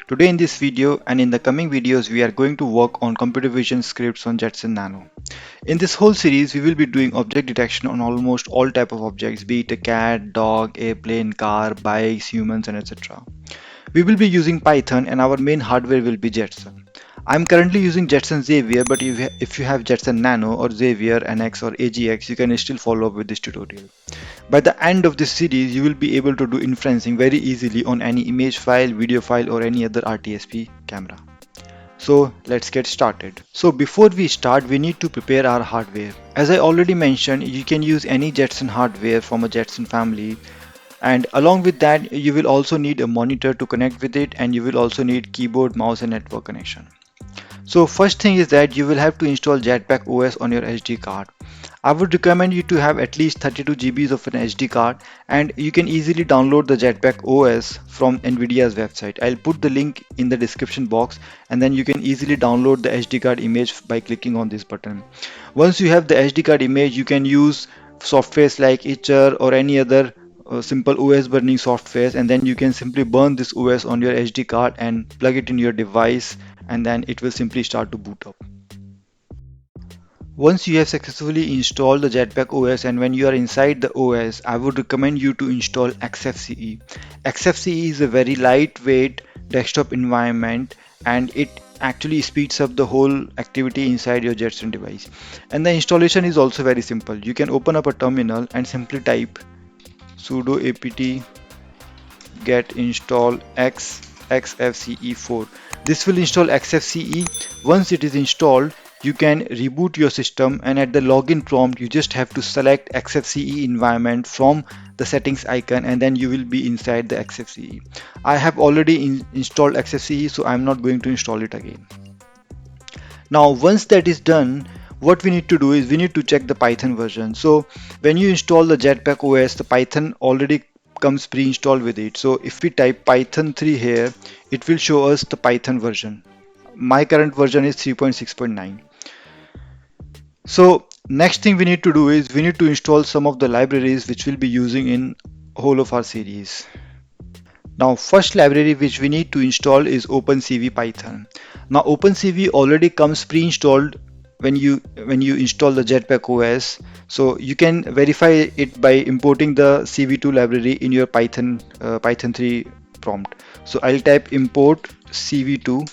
Today in this video and in the coming videos we are going to work on computer vision scripts on Jetson Nano. In this whole series we will be doing object detection on almost all type of objects, be it a cat, dog, airplane, car, bikes, humans and etc. We will be using Python and our main hardware will be Jetson. I'm currently using Jetson Xavier, but if you have Jetson Nano or Xavier NX or AGX, you can still follow up with this tutorial. By the end of this series, you will be able to do inferencing very easily on any image file, video file or any other RTSP camera. So let's get started. So before we start, we need to prepare our hardware. As I already mentioned, you can use any Jetson hardware from a Jetson family, and along with that you will also need a monitor to connect with it, and you will also need keyboard, mouse and network connection. So first thing is that you will have to install Jetpack OS on your SD card. I would recommend you to have at least 32 GBs of an SD card, and you can easily download the Jetpack OS from Nvidia's website. I'll put the link in the description box, and then you can easily download the SD card image by clicking on this button. Once you have the SD card image, you can use softwares like Etcher or any other simple OS burning softwares, and then you can simply burn this OS on your SD card and plug it in your device, and then it will simply start to boot up. Once you have successfully installed the Jetpack OS and when you are inside the OS, I would recommend you to install XFCE. XFCE is a very lightweight desktop environment, and it actually speeds up the whole activity inside your Jetson device. And the installation is also very simple. You can open up a terminal and simply type sudo apt get install xfce4. This will install xfce. Once it is installed, you can reboot your system, and at the login prompt you just have to select xfce environment from the settings icon, and then you will be inside the xfce. I have already installed xfce, so I'm not going to install it again. Now once that is done, what we need to do is we need to check the Python version. So when you install the Jetpack OS, the Python already comes pre-installed with it. So if we type Python 3 here, it will show us the Python version. My current version is 3.6.9. So next thing we need to do is we need to install some of the libraries which we'll be using in whole of our series. Now first library which we need to install is OpenCV Python. Now OpenCV already comes pre-installed when you install the Jetpack OS, so you can verify it by importing the CV2 library in your Python 3 prompt. So I'll type import CV2,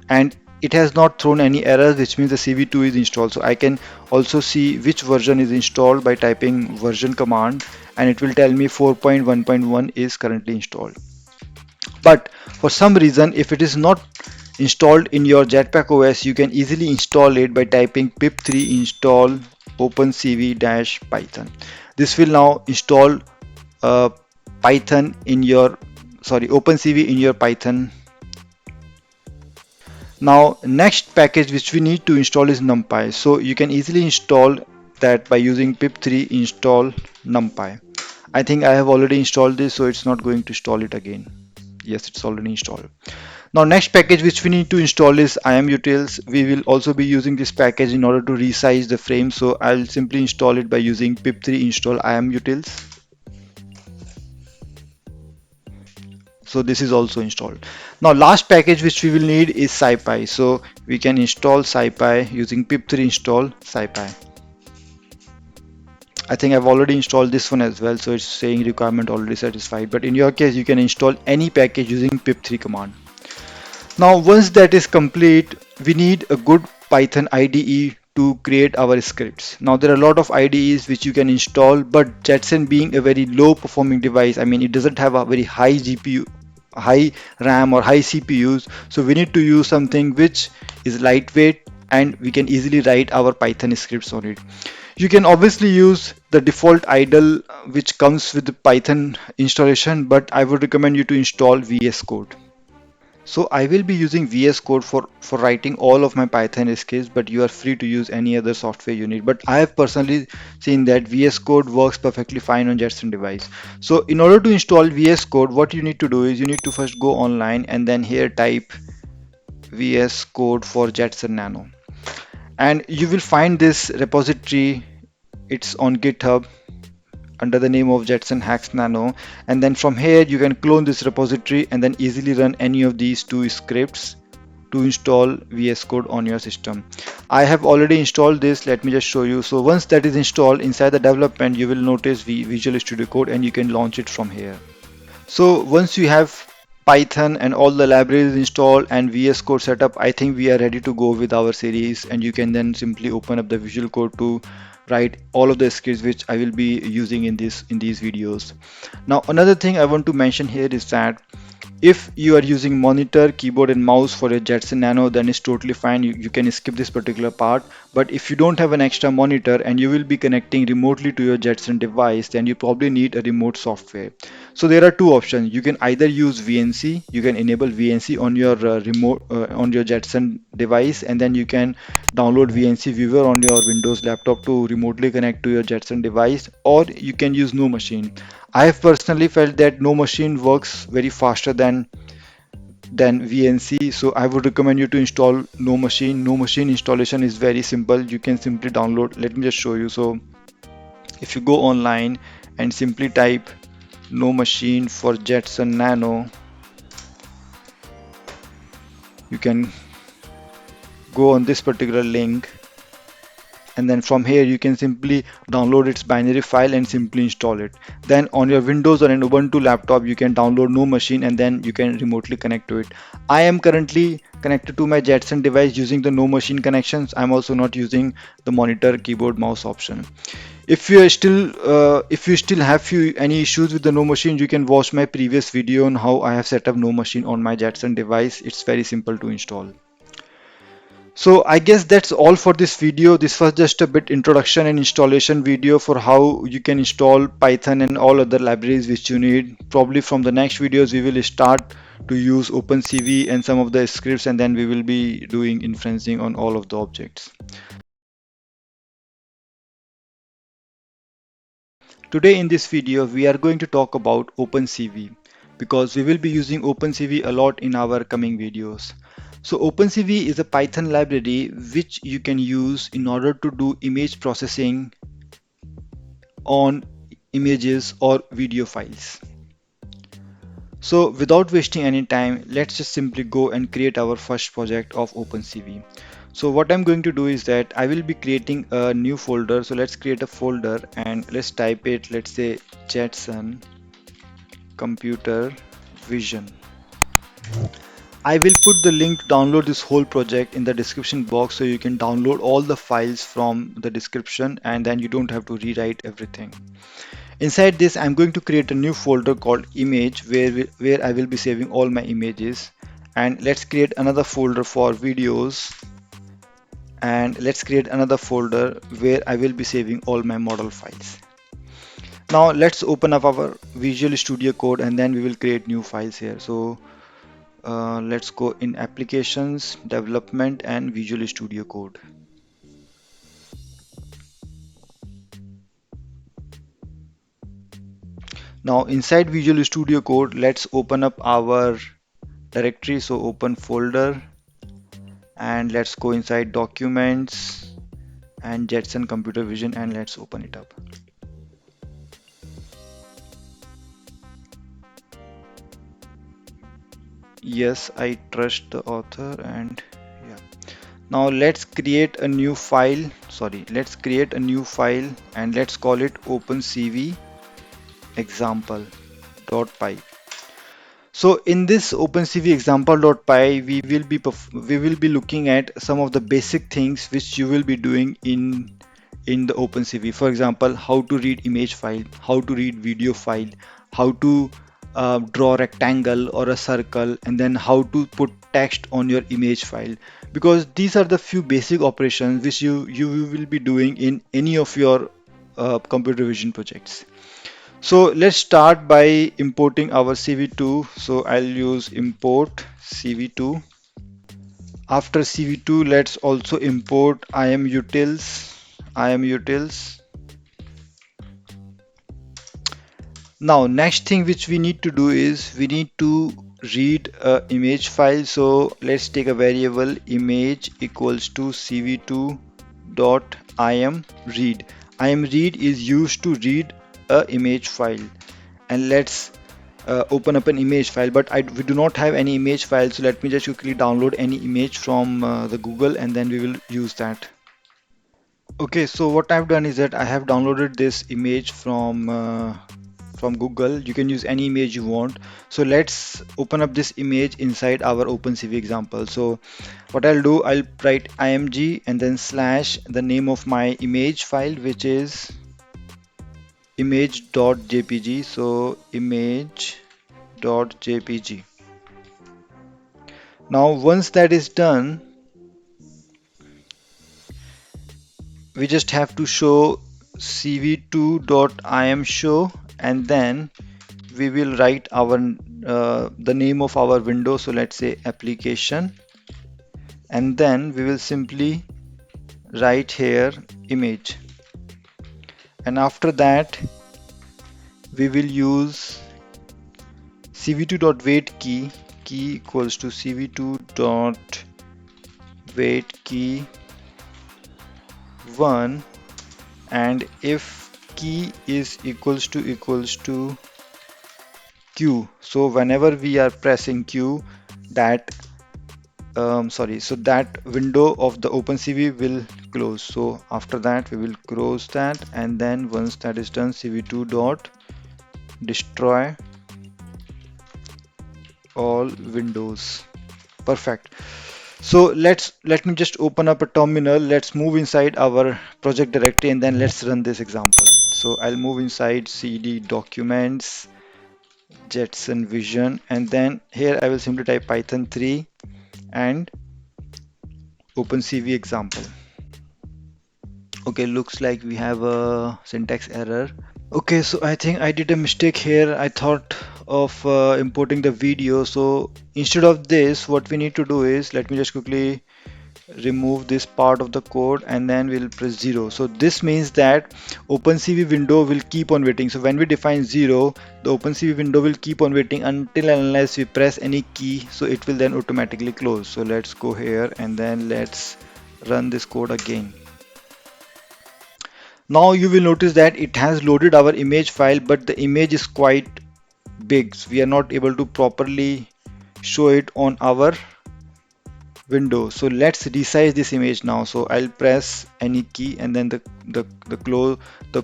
and it has not thrown any errors, which means the CV2 is installed. So I can also see which version is installed by typing version command, and it will tell me 4.1.1 is currently installed. But for some reason, if it is not installed in your Jetpack OS, you can easily install it by typing pip3 install opencv-python. This will now install Python in your OpenCV in your Python. Now next package which we need to install is NumPy. So you can easily install that by using pip3 install NumPy. I think I have already installed this, so it's not going to install it again. Yes, it's already installed. Now next package which we need to install is imutils. We will also be using this package in order to resize the frame, so I'll simply install it by using pip3 install imutils. So this is also installed. Now last package which we will need is scipy. So we can install scipy using pip3 install scipy. I think I've already installed this one as well, so it's saying requirement already satisfied, but in your case you can install any package using pip3 command. Now once that is complete, we need a good Python IDE to create our scripts. Now there are a lot of IDEs which you can install, but Jetson being a very low performing device, I mean it doesn't have a very high GPU, high RAM or high CPUs, so we need to use something which is lightweight and we can easily write our Python scripts on it. You can obviously use the default idle which comes with the Python installation, but I would recommend you to install VS Code. So I will be using VS Code for writing all of my Python scripts, but you are free to use any other software you need. But I have personally seen that VS Code works perfectly fine on Jetson device. So in order to install VS Code, what you need to do is you need to first go online and then here type VS Code for Jetson Nano. And you will find this repository. It's on GitHub. under the name of Jetson Nano, and then from here you can clone this repository and then easily run any of these two scripts to install VS Code on your system. I have already installed this. Let me just show you. So once that is installed inside the development, you will notice Visual Studio Code and you can launch it from here. So once you have Python and all the libraries installed and VS Code setup, I think we are ready to go with our series, and you can then simply open up the Visual Code to write all of the scripts which I will be using in these videos. Now another thing I want to mention here is that if you are using monitor, keyboard and mouse for your Jetson Nano, then it's totally fine. You can skip this particular part. But if you don't have an extra monitor and you will be connecting remotely to your Jetson device, then you probably need a remote software. So there are two options. You can either use VNC, you can enable VNC on your remote on your Jetson device, and then you can download VNC viewer on your Windows laptop to remotely connect to your Jetson device, or you can use No Machine. I have personally felt that No Machine works very faster than VNC, so I would recommend you to install No Machine. No Machine installation is very simple. You can simply download. Let me just show you. So if you go online and simply type No Machine for Jetson Nano, you can go on this particular link, and then from here you can simply download its binary file and simply install it. Then on your Windows or an Ubuntu laptop you can download No Machine and then you can remotely connect to it. I am currently connected to my Jetson device using the No Machine connections. I'm also not using the monitor, keyboard, mouse option. If you still have any issues with the No Machine, you can watch my previous video on how I have set up No Machine on my Jetson device. It's very simple to install. So I guess that's all for this video. This was just a bit introduction and installation video for how you can install Python and all other libraries which you need. Probably from the next videos we will start to use OpenCV and some of the scripts, and then we will be doing inferencing on all of the objects. Today in this video we are going to talk about OpenCV because we will be using OpenCV a lot in our coming videos. So OpenCV is a Python library which you can use in order to do image processing on images or video files. So without wasting any time, let's just simply go and create our first project of OpenCV. So what I'm going to do is that I will be creating a new folder. So let's create a folder and let's type it, let's say Jetson Computer Vision. I will put the link to download this whole project in the description box, so you can download all the files from the description and then you don't have to rewrite everything. Inside this I'm going to create a new folder called image where I will be saving all my images, and let's create another folder for videos, and let's create another folder where I will be saving all my model files. Now let's open up our Visual Studio Code and then we will create new files here. So let's go in applications, development and Visual Studio Code. Now inside Visual Studio Code, let's open up our directory. So open folder and let's go inside documents and Jetson Computer Vision and let's open it up. Yes, I trust the author, and yeah. Now let's create a new file. Let's create a new file and let's call it OpenCV example.py. So in this OpenCV example.py, we will be looking at some of the basic things which you will be doing in the OpenCV. For example, how to read image file, how to read video file, how to draw a rectangle or a circle, and then how to put text on your image file, because these are the few basic operations which you will be doing in any of your computer vision projects. So let's start by importing our CV2. So I'll use import CV2. After CV2, let's also import IMUtils. Now next thing which we need to do is we need to read a image file. So let's take a variable image equals to cv2 dot imread. Imread is used to read a image file, and let's open up an image file. But we do not have any image file, so let me just quickly download any image from the Google, and then we will use that. Okay, so what I've done is that I have downloaded this image from Google. You can use any image you want. So let's open up this image inside our OpenCV example. So what I'll do, I'll write img and then slash the name of my image file, which is image.jpg. So image.jpg. Now once that is done, we just have to show cv2.imshow, and then we will write our the name of our window. So let's say application, and then we will simply write here image, and after that we will use cv2.wait key equals to cv2.wait key 1, and if key is equals to Q, so whenever we are pressing Q, that so that window of the OpenCV will close. So after that we will close that, and then once that is done, cv2 dot destroy all windows. Perfect. So let me just open up a terminal. Let's move inside our project directory, and then let's run this example. So I'll move inside cd documents Jetson Vision, and then here I will simply type Python 3 and OpenCV example. Okay, looks like we have a syntax error. Okay, so I think I did a mistake here. I thought of importing the video. So instead of this, what we need to do is, let me just quickly remove this part of the code, and then we'll press 0. So this means that OpenCV window will keep on waiting. So when we define 0, the OpenCV window will keep on waiting until and unless we press any key. So it will then automatically close. So let's go here, and then let's run this code again. Now you will notice that it has loaded our image file, but the image is quite big. So we are not able to properly show it on our window. So let's resize this image now. So I'll press any key, and then the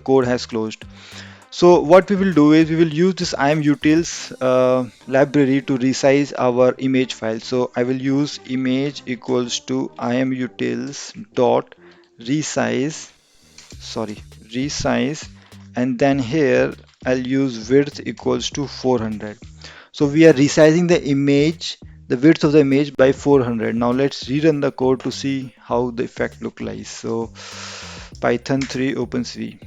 code has closed. So what we will do is we will use this imutils library to resize our image file. So I will use image equals to imutils dot resize resize, and then here I'll use width equals to 400. So we are resizing the image, the width of the image by 400. Now let's rerun the code to see how the effect look like. So Python 3 OpenCV.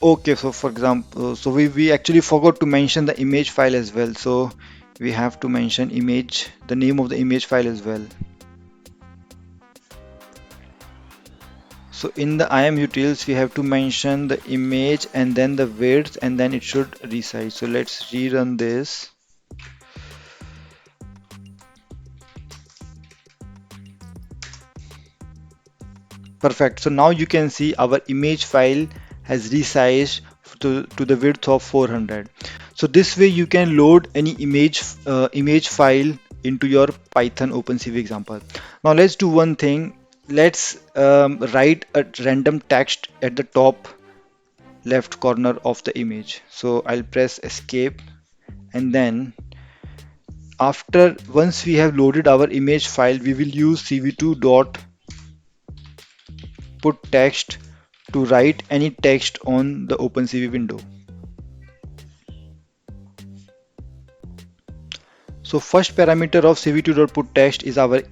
Okay, so for example, so we actually forgot to mention the image file as well. So we have to mention image, the name of the image file as well. So in the imutils, we have to mention the image and then the width, and then it should resize. So let's rerun this. Perfect. So now you can see our image file has resized to the width of 400. So this way you can load any image file into your Python OpenCV example. Now let's do one thing. Let's write a random text at the top left corner of the image. So I'll press escape, and then once we have loaded our image file, we will use cv2 dot put text to write any text on the OpenCV window. So first parameter of cv2.putText is our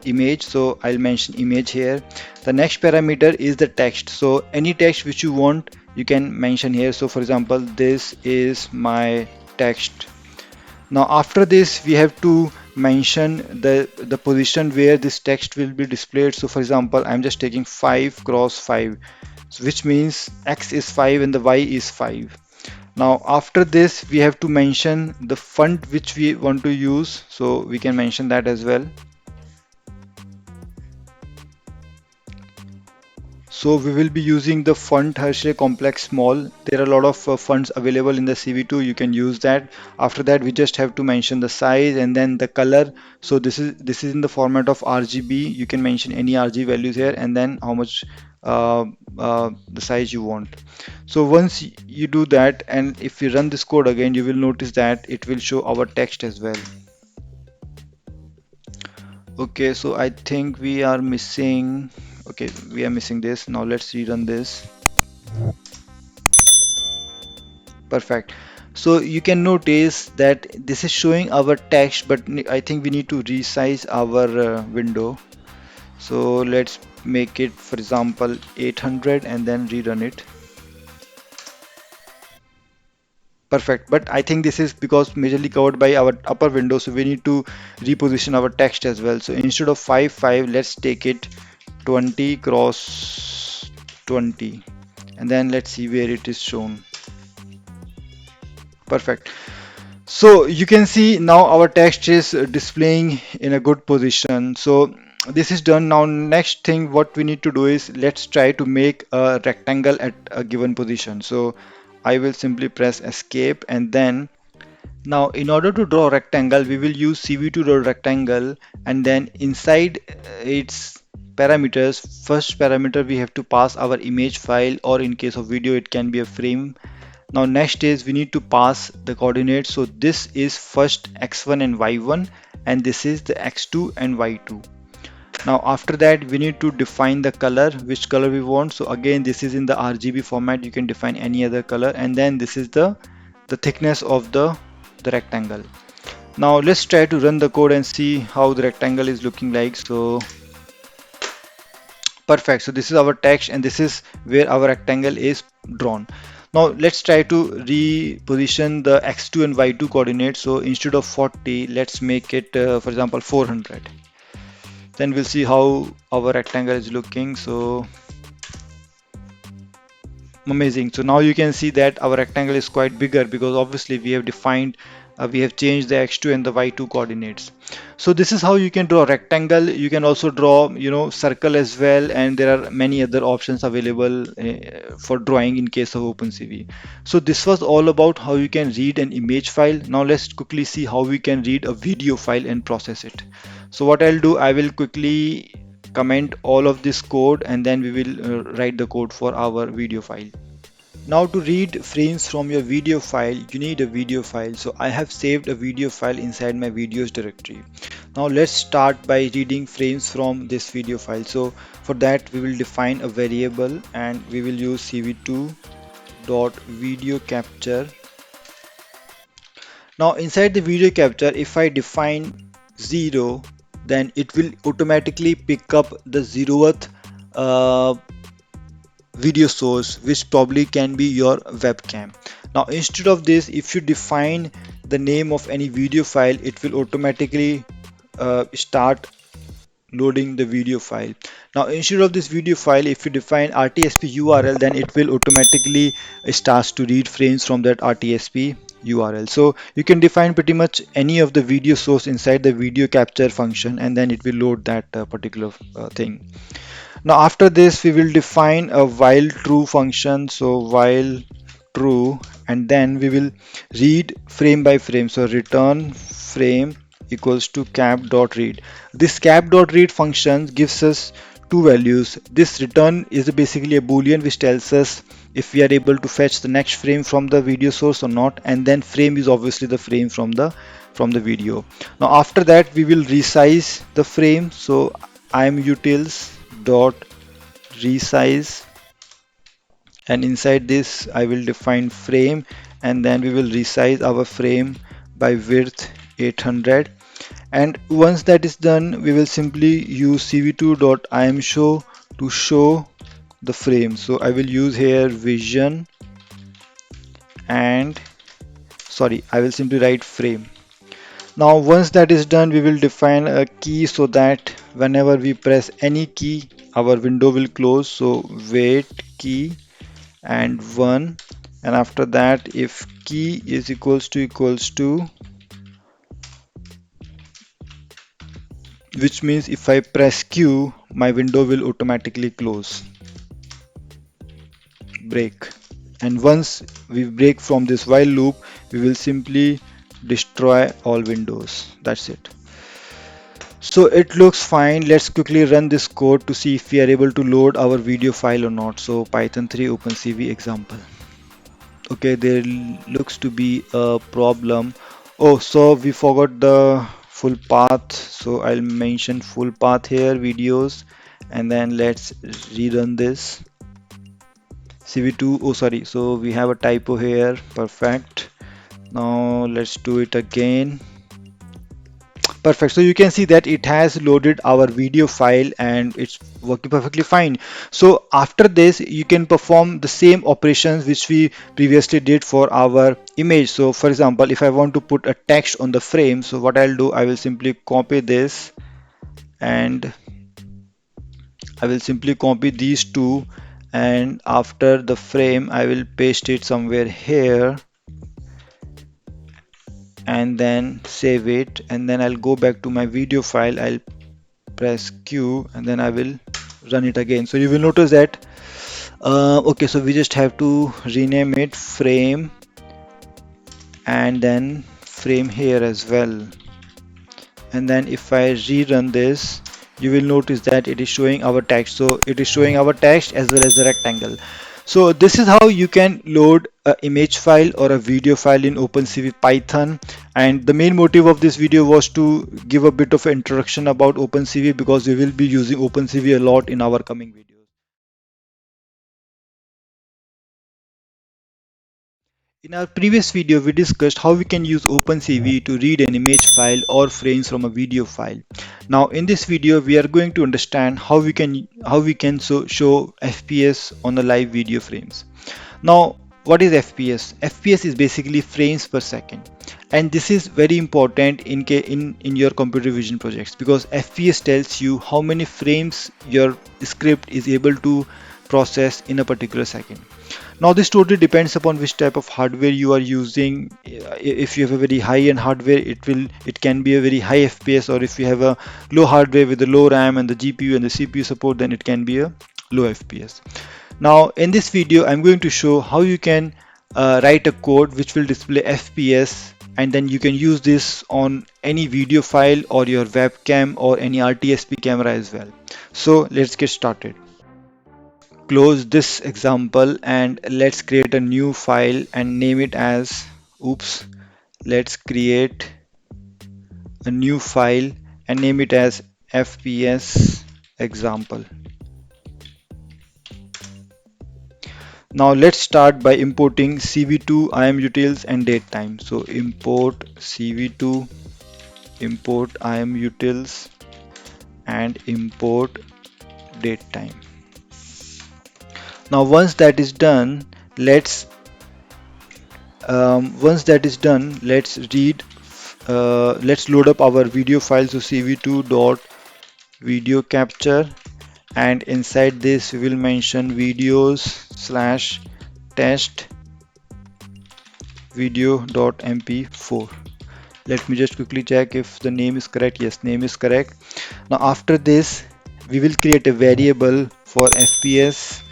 image. So I'll mention image here. The next parameter is the text. So any text which you want, you can mention here. So for example, this is my text. Now after this, we have to mention the position where this text will be displayed. So for example, I'm just taking 5 cross 5, which means x is 5 and the y is 5. Now after this, we have to mention the font which we want to use, so we can mention that as well. So we will be using the font Hershey complex small. There are a lot of fonts available in the CV2. You can use that. After that, we just have to mention the size and then the color. So this is in the format of RGB. You can mention any RGB values here and then how much the size you want. So once you do that, and if you run this code again, you will notice that it will show our text as well. Okay, so I think we are missing. Okay, we are missing this. Now let's rerun this. Perfect. So you can notice that this is showing our text, but I think we need to resize our window. So let's make it, for example, 800 and then rerun it. Perfect. But I think this is because majorly covered by our upper window, so we need to reposition our text as well. So instead of 5, let's take it 20 cross 20, and then let's see where it is shown. Perfect. So you can see now our text is displaying in a good position. So this is done. Now next thing what we need to do is let's try to make a rectangle at a given position. So I will simply press escape, and then now in order to draw a rectangle we will use CV2 draw rectangle, and then inside its parameters, first parameter we have to pass our image file, or in case of video it can be a frame. Now next is we need to pass the coordinates. So this is first x1 and y1, and this is the x2 and y2. Now after that we need to define the color, which color we want. So again this is in the RGB format, you can define any other color, and then this is the thickness of the rectangle. Now let's try to run the code and see how the rectangle is looking like. So perfect. So this is our text and this is where our rectangle is drawn. Now let's try to reposition the x2 and y2 coordinates. So instead of 40, let's make it for example 400. Then we'll see how our rectangle is looking. So amazing. So now you can see that our rectangle is quite bigger because obviously we have defined, we have changed the x2 and the y2 coordinates. So this is how you can draw a rectangle. You can also draw, circle as well, and there are many other options available for drawing in case of OpenCV. So this was all about how you can read an image file. Now let's quickly see how we can read a video file and process it. So what I'll do, I will quickly comment all of this code and then we will write the code for our video file. Now to read frames from your video file, you need a video file. So I have saved a video file inside my videos directory. Now let's start by reading frames from this video file. So for that we will define a variable and we will use cv2 dot video capture. Now inside the video capture, if I define 0, then it will automatically pick up the 0th video source, which probably can be your webcam. Now instead of this, if you define the name of any video file, it will automatically start loading the video file. Now instead of this video file, if you define RTSP URL, then it will automatically starts to read frames from that RTSP URL. So you can define pretty much any of the video source inside the video capture function, and then it will load that particular thing. Now after this we will define a while true function. So while true, and then we will read frame by frame. So return frame equals to cap.read. This cap.read function gives us two values. This return is basically a boolean which tells us if we are able to fetch the next frame from the video source or not, and then frame is obviously the frame from the video. Now after that we will resize the frame. So imutils dot resize, and inside this I will define frame, and then we will resize our frame by width 800. And once that is done, we will simply use cv2.imshow to show the frame. So I will use here vision, and sorry, I will simply write frame. Now once that is done, we will define a key so that whenever we press any key, our window will close. So wait key and 1, and after that if key is equals to, which means if I press Q, my window will automatically close. break. And once we break from this while loop, we will simply destroy all windows. That's it. So it looks fine. Let's quickly run this code to see if we are able to load our video file or not. So Python 3 OpenCV example. Okay, there looks to be a problem. Oh, so we forgot the full path. So I'll mention full path here, videos, and then let's rerun this. CV2, oh sorry, so we have a typo here. Perfect. Now let's do it again. Perfect. So you can see that it has loaded our video file and it's working perfectly fine. So after this, you can perform the same operations which we previously did for our image. So for example, if I want to put a text on the frame, so what I'll do, I will simply copy this and I will simply copy these two, and after the frame, I will paste it somewhere here and then save it, and then I'll go back to my video file. I'll press Q and then I will run it again. So you will notice that okay, so we just have to rename it frame and then frame here as well. And then if I rerun this, you will notice that it is showing our text. So it is showing our text as well as the rectangle. So this is how you can load an image file or a video file in OpenCV Python. And the main motive of this video was to give a bit of an introduction about OpenCV, because we will be using OpenCV a lot in our coming videos. In our previous video, we discussed how we can use OpenCV to read an image file or frames from a video file. Now, in this video, we are going to understand how we can show FPS on the live video frames. Now, what is FPS? FPS is basically frames per second, and this is very important in your computer vision projects, because FPS tells you how many frames your script is able to process in a particular second. Now this totally depends upon which type of hardware you are using. If you have a very high-end hardware, it can be a very high FPS, or if you have a low hardware with the low RAM and the GPU and the CPU support, then it can be a low FPS. Now in this video, I'm going to show how you can write a code which will display FPS, and then you can use this on any video file or your webcam or any RTSP camera as well. So let's get started. Close this example and let's create a new file and name it as, oops, let's create a new file and name it as FPS example. Now let's start by importing CV2 IMUtils and datetime. So import CV2, import IMUtils and import datetime. Now once that is done, let's let's load up our video file. So cv2 dot video capture, and inside this we will mention videos slash test video dot mp4. Let me just quickly check if the name is correct. Yes, name is correct. Now after this, we will create a variable for fps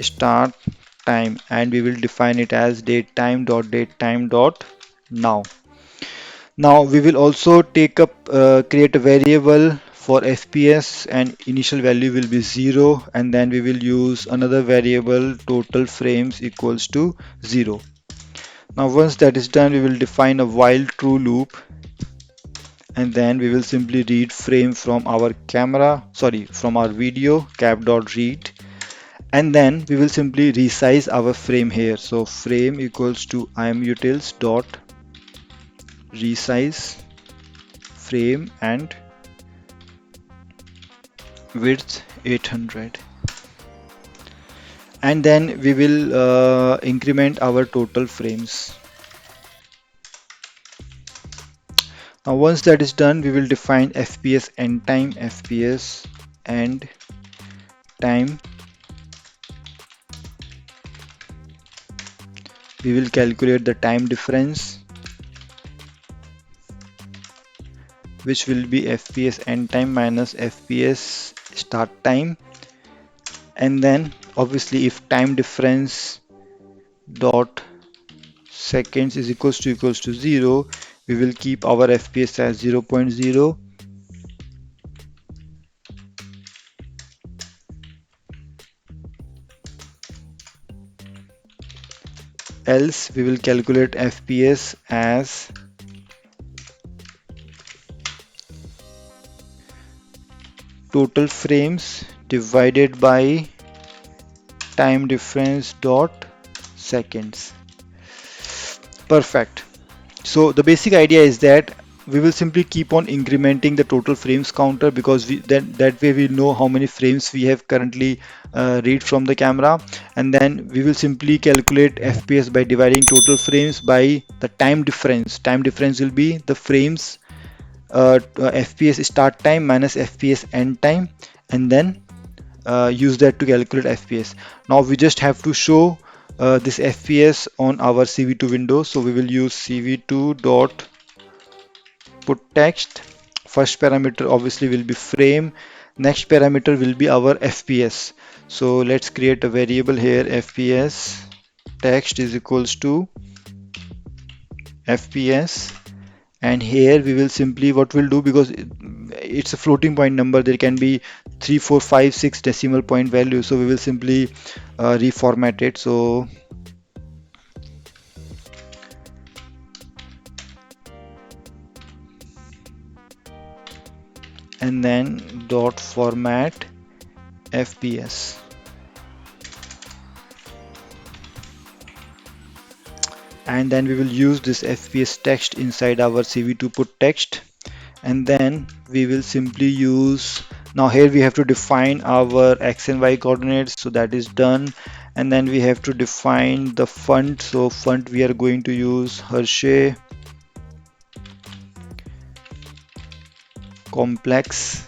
start time, and we will define it as datetime.now. Now we will also create a variable for FPS, and initial value will be 0, and then we will use another variable total frames equals to 0. Now once that is done, we will define a while true loop, and then we will simply read frame from our from our video cap.read, and then we will simply resize our frame here. So frame equals to imutils dot resize frame and width 800, and then we will increment our total frames. Now once that is done, we will define fps end time, fps end time. We will calculate the time difference, which will be fps end time minus fps start time. And then obviously if time difference dot seconds is equals to 0, we will keep our FPS as 0.0. Else we will calculate FPS as total frames divided by time difference dot seconds. Perfect. So the basic idea is that we will simply keep on incrementing the total frames counter, because then that way we know how many frames we have currently read from the camera, and then we will simply calculate FPS by dividing total frames by the time difference. Time difference will be the frames FPS start time minus FPS end time, and then use that to calculate FPS. Now we just have to show this FPS on our CV2 window. So we will use CV2 dot put text. First parameter obviously will be frame. Next parameter will be our FPS. So let's create a variable here, FPS text is equals to FPS. And here we will simply, what we'll do, because it's a floating point number, there can be 3 4 5 6 decimal point value, so we will simply reformat it. So and then dot format FPS, and then we will use this FPS text inside our CV2 put text. And then we will simply use, now here we have to define our x and y coordinates, so that is done. And then we have to define the font. So font we are going to use Hershey complex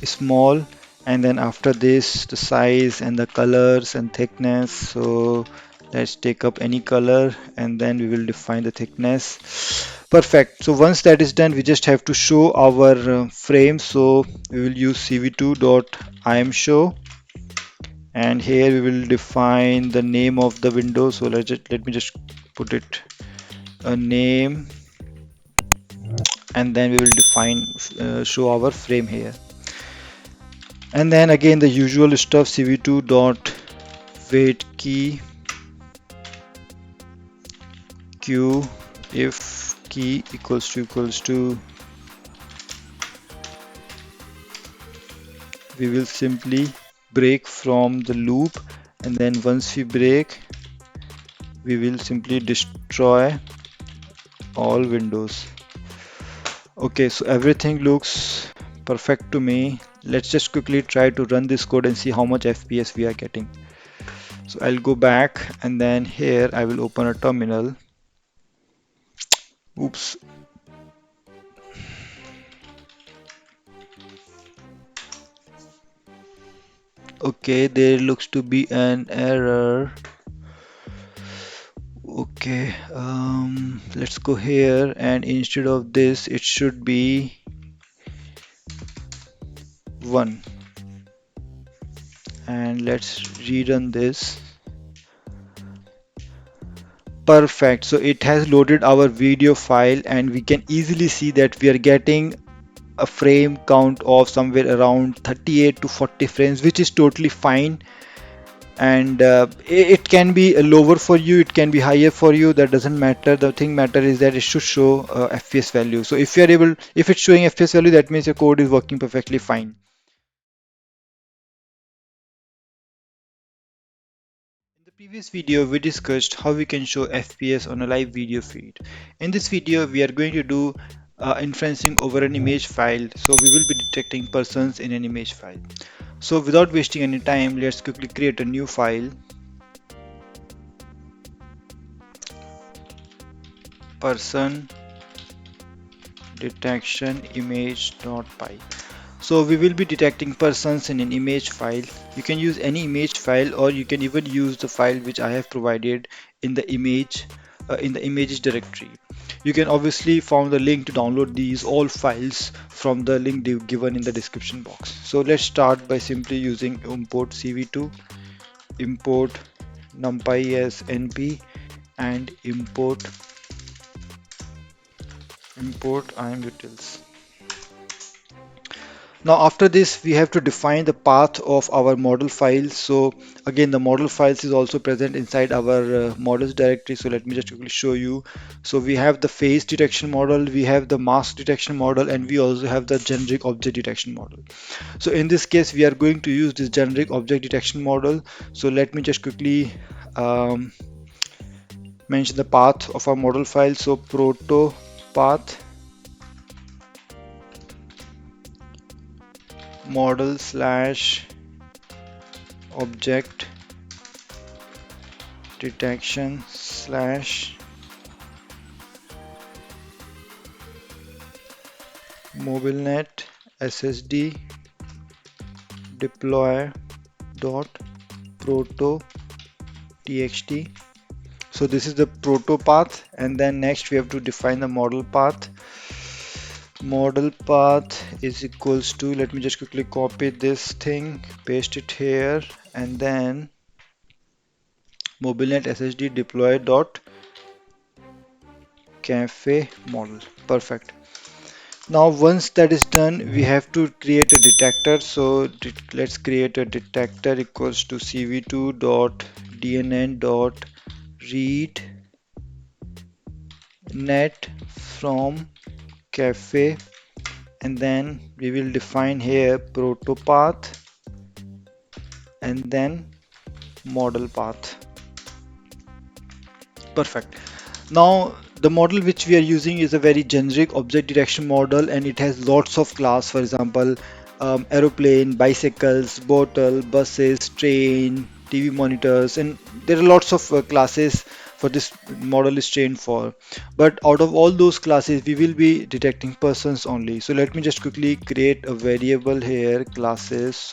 small. And then after this, the size and the colors and thickness. So let's take up any color, and then we will define the thickness. Perfect. So once that is done, we just have to show our frame. So we will use cv2 dot imshow, and here we will define the name of the window. So let me just put it a name, and then we will define show our frame here. And then again the usual stuff, cv2 dot wait key q if key equals to we will simply break from the loop, and then once we break we will simply destroy all windows. Okay, so everything looks perfect to me. Let's just quickly try to run this code and see how much FPS we are getting. So I'll go back, and then here I will open a terminal. Oops. Okay, there looks to be an error. Okay, let's go here, and instead of this it should be 1. And let's rerun this. Perfect. So it has loaded our video file, and we can easily see that we are getting a frame count of somewhere around 38 to 40 frames, which is totally fine. And it can be lower for you, it can be higher for you, that doesn't matter. The thing matter is that it should show FPS value. So if you are able, if it's showing FPS value, that means your code is working perfectly fine. In the previous video, we discussed how we can show FPS on a live video feed. In this video, we are going to do inferencing over an image file. So we will be detecting persons in an image file. So without wasting any time, let's quickly create a new file. Person detection image.py. So we will be detecting persons in an image file. You can use any image file, or you can even use the file which I have provided in the image in the images directory. You can obviously find the link to download these all files from the link given in the description box. So let's start by simply using import CV2, import numpy as np, and import imutils. Now after this we have to define the path of our model files. So again the model files is also present inside our models directory. So let me just quickly show you. So we have the phase detection model, we have the mask detection model, and we also have the generic object detection model. So in this case we are going to use this generic object detection model. So let me just quickly mention the path of our model file. So proto path model slash object detection slash mobilenet ssd deploy dot proto txt. So this is the proto path, and then next we have to define the model path. Model path is equals to, let me just quickly copy this thing, paste it here, and then mobilenet ssd deploy dot cafe model. Perfect. Now once that is done, we have to create a detector. So let's create a detector equals to cv2 dot dnn dot read net from cafe, and then we will define here protopath and then model path. Perfect. Now the model which we are using is a very generic object detection model, and it has lots of class. For example, aeroplane, bicycles, bottle, buses, train, TV monitors, and there are lots of classes for this model is trained for. But out of all those classes, we will be detecting persons only. So let me just quickly create a variable here, classes,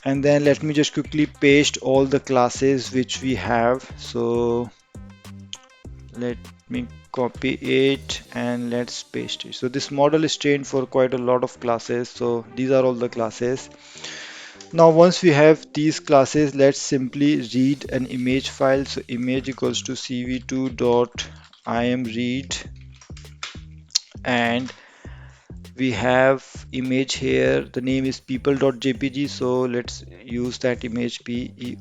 and then let me just quickly paste all the classes which we have. So let me copy it and let's paste it. So this model is trained for quite a lot of classes, so these are all the classes. Now once we have these classes, let's simply read an image file. So image equals to cv2 dot imread, and we have image here, the name is people.jpg, so let's use that image people.jpg,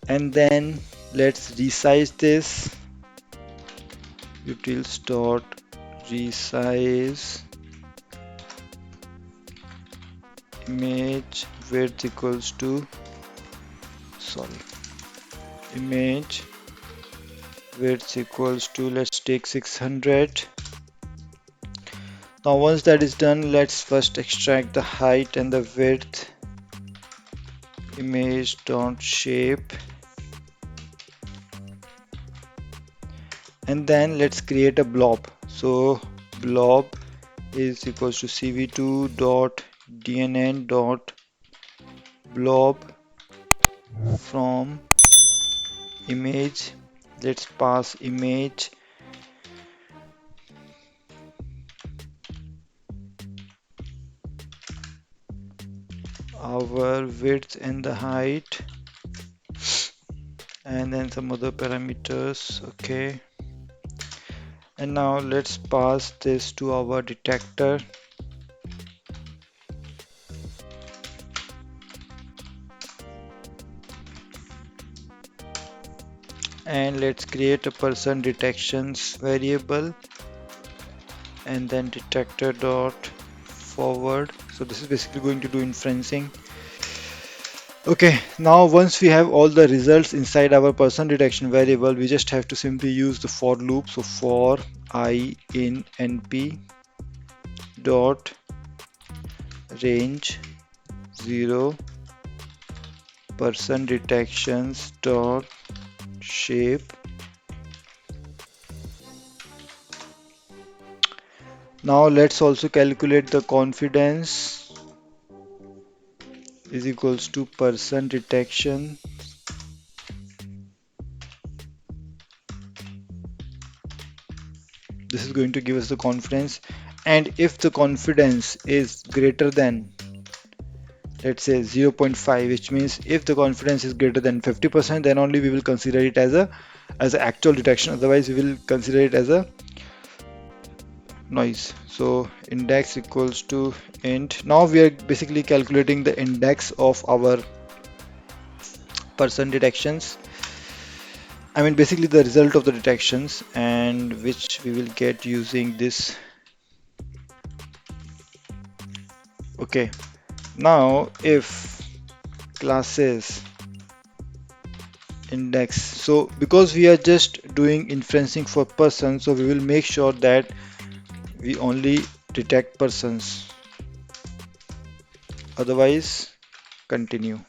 and then let's resize this, utils dot resize image width equals to image width equals to, let's take 600. Now once that is done, let's first extract the height and the width, image dot shape, and then let's create a blob. So blob is equals to cv2 dot dnn dot blob from image. Let's pass image, our width and the height, and then some other parameters. Okay, and now let's pass this to our detector, and let's create a person detections variable, and then detector dot forward. So this is basically going to do inferencing. Okay, now once we have all the results inside our person detection variable, we just have to simply use the for loop. So for I in np dot range 0 person detections dot shape. Now let's also calculate the confidence is equals to person detection. This is going to give us the confidence. And if the confidence is greater than, let's say 0.5, which means if the confidence is greater than 50%, then only we will consider it as an actual detection. Otherwise, we will consider it as a noise. So index equals to int. Now we are basically calculating the index of our person detections. I mean basically the result of the detections, and which we will get using this. Okay, now if classes index, so because we are just doing inferencing for person, so we will make sure that we only detect persons, otherwise continue.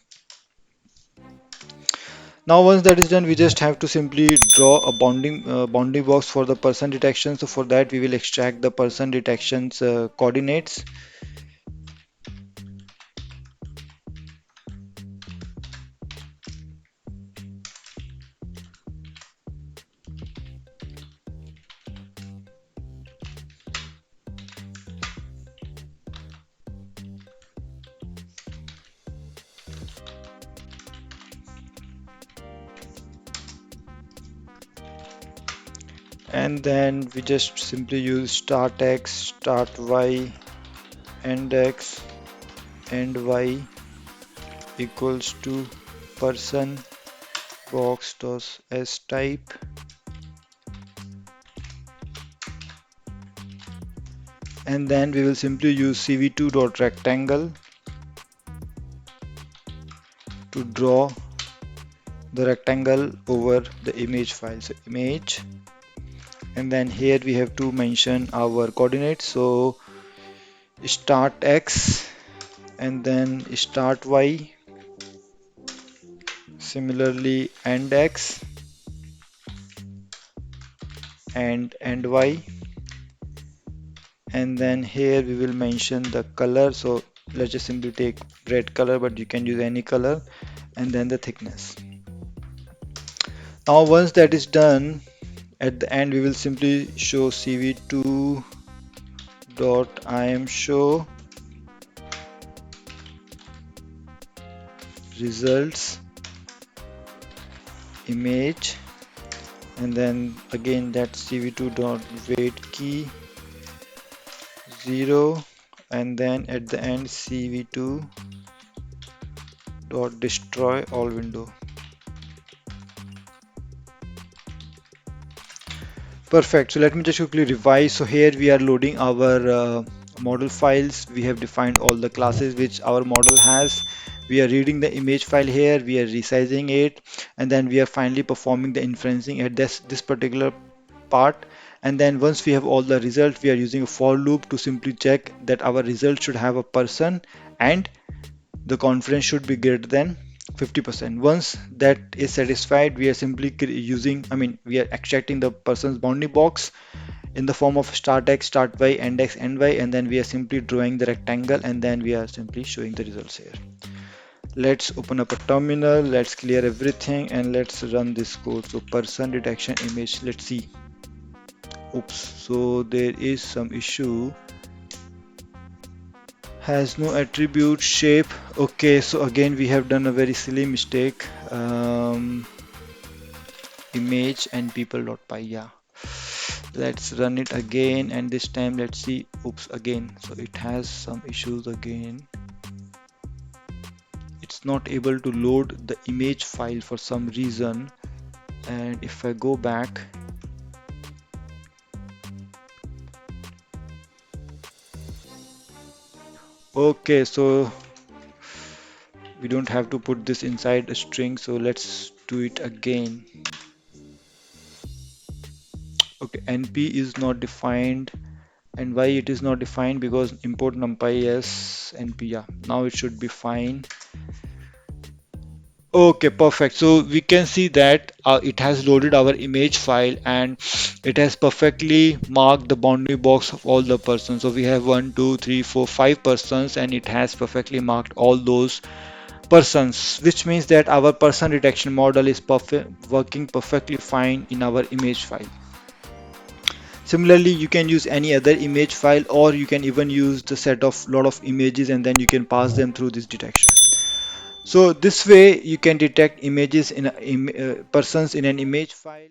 Now once that is done, we just have to simply draw a bounding box for the person detection. So for that we will extract the person detections coordinates, and then we just simply use start x, start y, end x, end y equals to person box dot s type, and then we will simply use cv2.rectangle to draw the rectangle over the image file. So image, and then here we have to mention our coordinates. So start x and then start y, similarly end x and end y, and then here we will mention the color. So let's just simply take red color, but you can use any color, and then the thickness. Now once that is done, at the end we will simply show cv2 dot imshow results image, and then again that cv2 dot weight key 0, and then at the end cv2 dot destroy all window. Perfect. So let me just quickly revise. So here we are loading our model files. We have defined all the classes which our model has. We are reading the image file here. We are resizing it, and then we are finally performing the inferencing at this particular part. And then once we have all the results, we are using a for loop to simply check that our result should have a person and the confidence should be greater than 50%. Once that is satisfied, we are simply using, we are extracting the person's bounding box in the form of start x, start y, end x, end y, and then we are simply drawing the rectangle, and then we are simply showing the results here. Let's open up a terminal, let's clear everything, and let's run this code. So person detection image, let's see. Oops, so there is some issue. Has no attribute shape. Okay, so again we have done a very silly mistake. Image and people.py, yeah. Let's run it again, and this time let's see. Oops, again, so it has some issues again. It's not able to load the image file for some reason, and if I go back, okay, so we don't have to put this inside a string, so let's do it again. Okay, np is not defined, and why it is not defined? Because import numpy as np. Yeah, now it should be fine. Okay, perfect. So we can see that it has loaded our image file and it has perfectly marked the boundary box of all the persons. So we have one, two, three, four, five persons, and it has perfectly marked all those persons, which means that our person detection model is working perfectly fine in our image file. Similarly, you can use any other image file, or you can even use the set of lot of images and then you can pass them through this detection. So this way you can detect images in persons in an image file.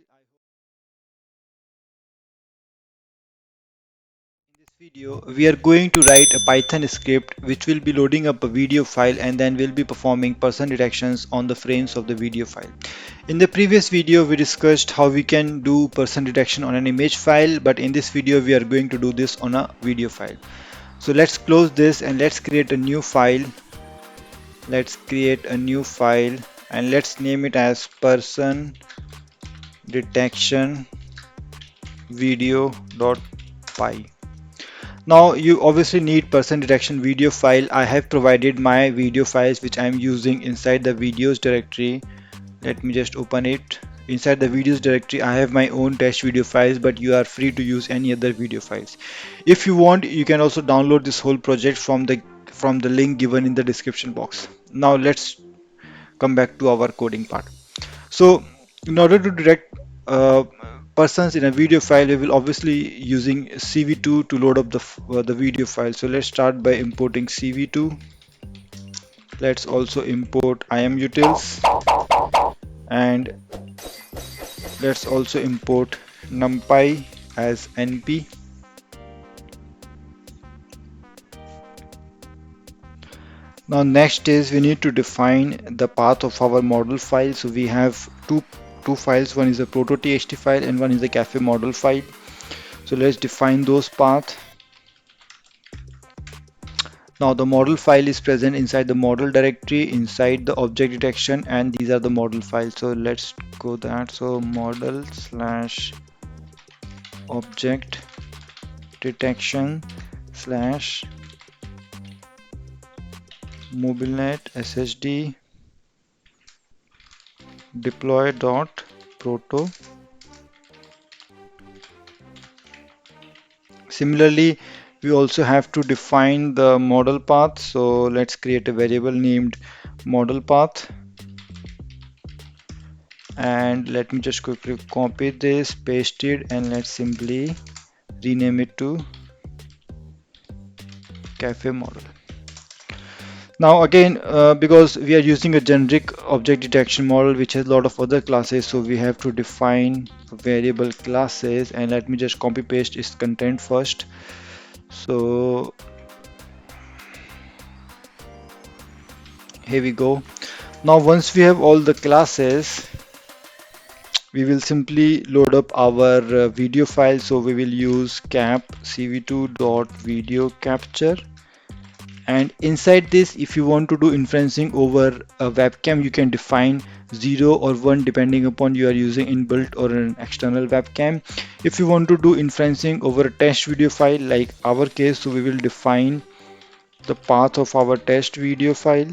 In this video, we are going to write a Python script which will be loading up a video file and then will be performing person detections on the frames of the video file. In the previous video, we discussed how we can do person detection on an image file, but in this video, we are going to do this on a video file. So let's close this and let's create a new file. Let's create a new file and let's name it as person detection video.py. Now you obviously need person detection video file. I have provided my video files which I am using inside the videos directory. Let me just open it. Inside the videos directory I have my own test video files, but you are free to use any other video files. If you want, you can also download this whole project from the link given in the description box. Now let's come back to our coding part. So in order to detect persons in a video file, we will obviously using CV2 to load up the video file. So let's start by importing CV2. Let's also import imutils and let's also import numpy as np. Now next is we need to define the path of our model file. So we have two files. One is a proto.txt file and one is a cafe model file. So let's define those paths. Now the model file is present inside the model directory, inside the object detection, and these are the model files. So let's go that. So model slash object detection slash mobilenet ssd deploy dot proto. Similarly, we also have to define the model path. So let's create a variable named model path. And let me just quickly copy this, paste it, and let's simply rename it to cafe model. Now again, because we are using a generic object detection model which has a lot of other classes, so we have to define variable classes, and let me just copy paste its content first. So here we go. Now once we have all the classes, we will simply load up our video file. So we will use cap cv2.video capture, and inside this, if you want to do inferencing over a webcam, you can define 0 or 1 depending upon you are using inbuilt or an external webcam. If you want to do inferencing over a test video file like our case, so we will define the path of our test video file.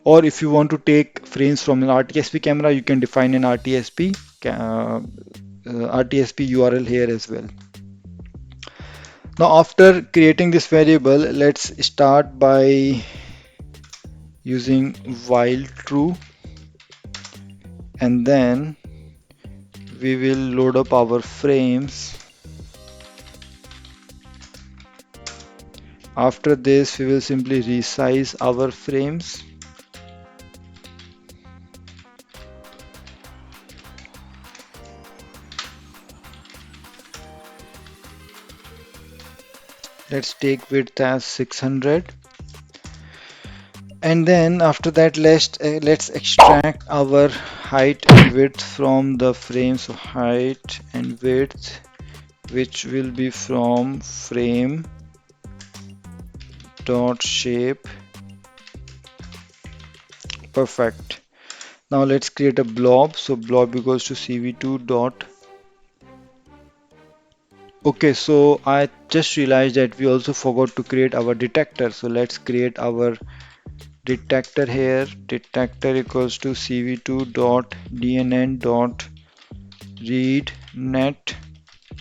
Or if you want to take frames from an RTSP camera, you can define an RTSP URL here as well. Now after creating this variable, let's start by using while true, and then we will load up our frames. After this, we will simply resize our frames. Let's take width as 600. And then after that, let's extract our height and width from the frame. So height and width, which will be from frame dot shape. Perfect. Now let's create a blob. So blob equals to cv2 dot. Okay, so I just realized that we also forgot to create our detector. So let's create our detector here, detector equals to cv2 dot dnn dot read net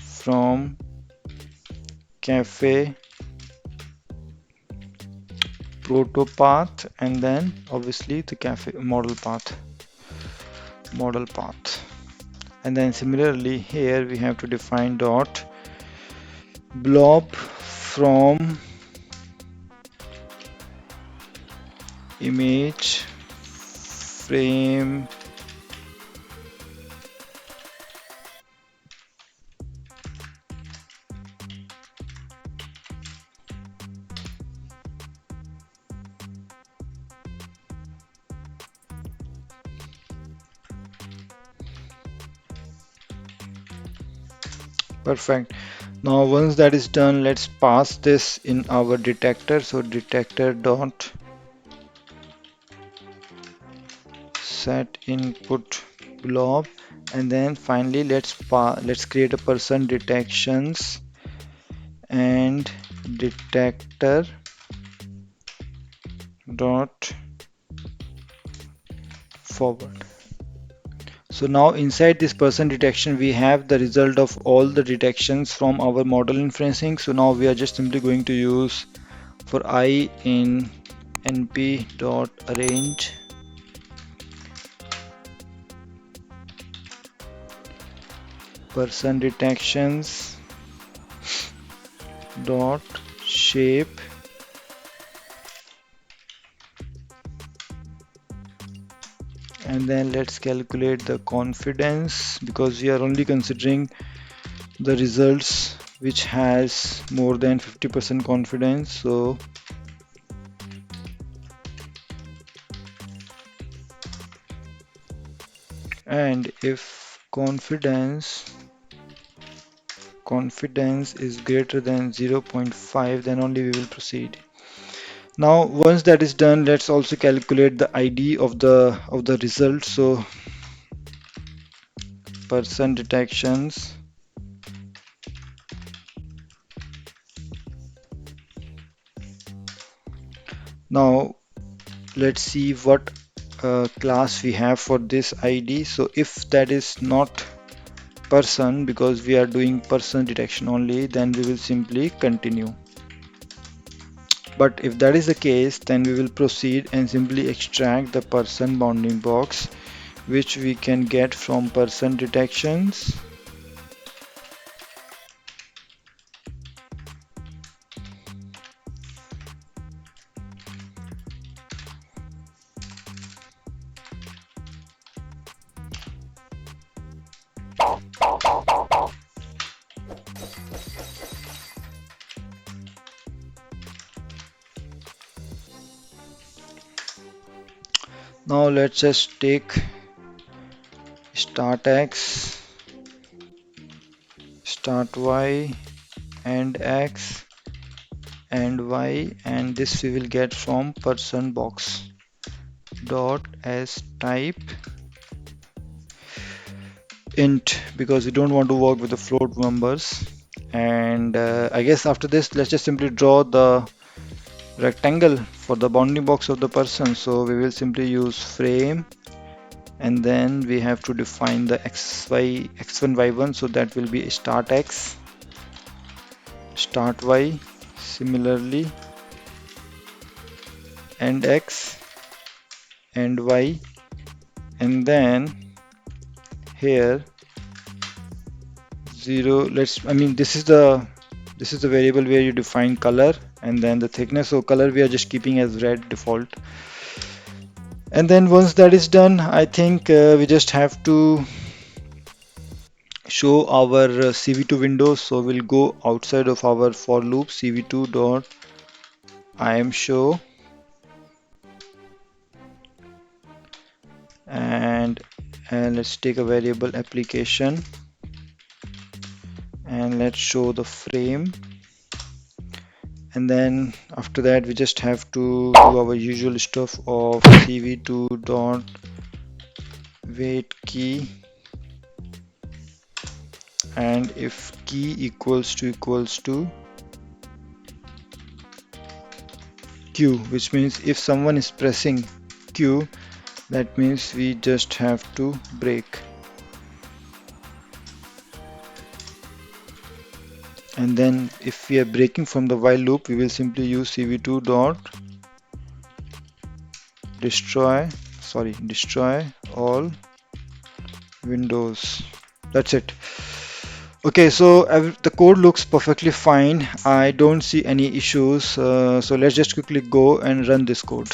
from cafe proto path, and then obviously the cafe model path. And then similarly here we have to define dot blob from image frame. Perfect. Now once that is done, let's pass this in our detector. So detector dot set input blob, and then finally let's create a person detections and detector dot forward. So now inside this person detection we have the result of all the detections from our model inferencing. So now we are just simply going to use for I in np dot arrange person detections dot shape, and then let's calculate the confidence because we are only considering the results which has more than 50% confidence. So and if confidence is greater than 0.5, then only we will proceed. Now once that is done, let's also calculate the ID of the result. So person detections now let's see what class we have for this ID. So if that is not person, because we are doing person detection only, then we will simply continue. But if that is the case, then we will proceed and simply extract the person bounding box, which we can get from person detections. Now let's just take start x, start y, and x and y, and this we will get from person box dot as type int, because we don't want to work with the float numbers. And I guess after this let's just simply draw the rectangle for the bounding box of the person. So we will simply use frame, and then we have to define the x1 y1, so that will be start x, start y, similarly end x and y, and then here 0. This is the variable where you define color, and then the thickness. So color we are just keeping as red default. And then once that is done, I think we just have to show our cv2 window. So we'll go outside of our for loop, cv2 dot imshow, and let's take a variable application, and let's show the frame. And then after that we just have to do our usual stuff of cv2 dot wait key, and if key equals to Q, which means if someone is pressing Q, that means we just have to break. And then if we are breaking from the while loop, we will simply use cv2 dot destroy, destroy all windows. That's it. Okay, so the code looks perfectly fine. I don't see any issues. So let's just quickly go and run this code.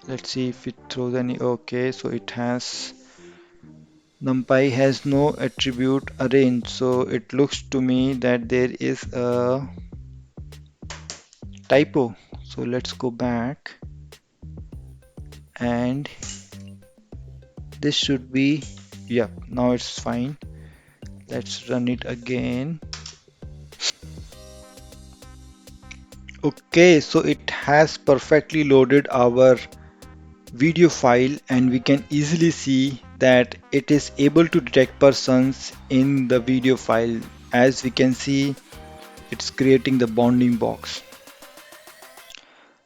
Let's see if it throws any. Okay, so it has NumPy has no attribute arrange. So it looks to me that there is a typo. So let's go back, and this should be, yeah, now it's fine. Let's run it again. Okay, so it has perfectly loaded our video file, and we can easily see that it is able to detect persons in the video file. As we can see, it's creating the bounding box.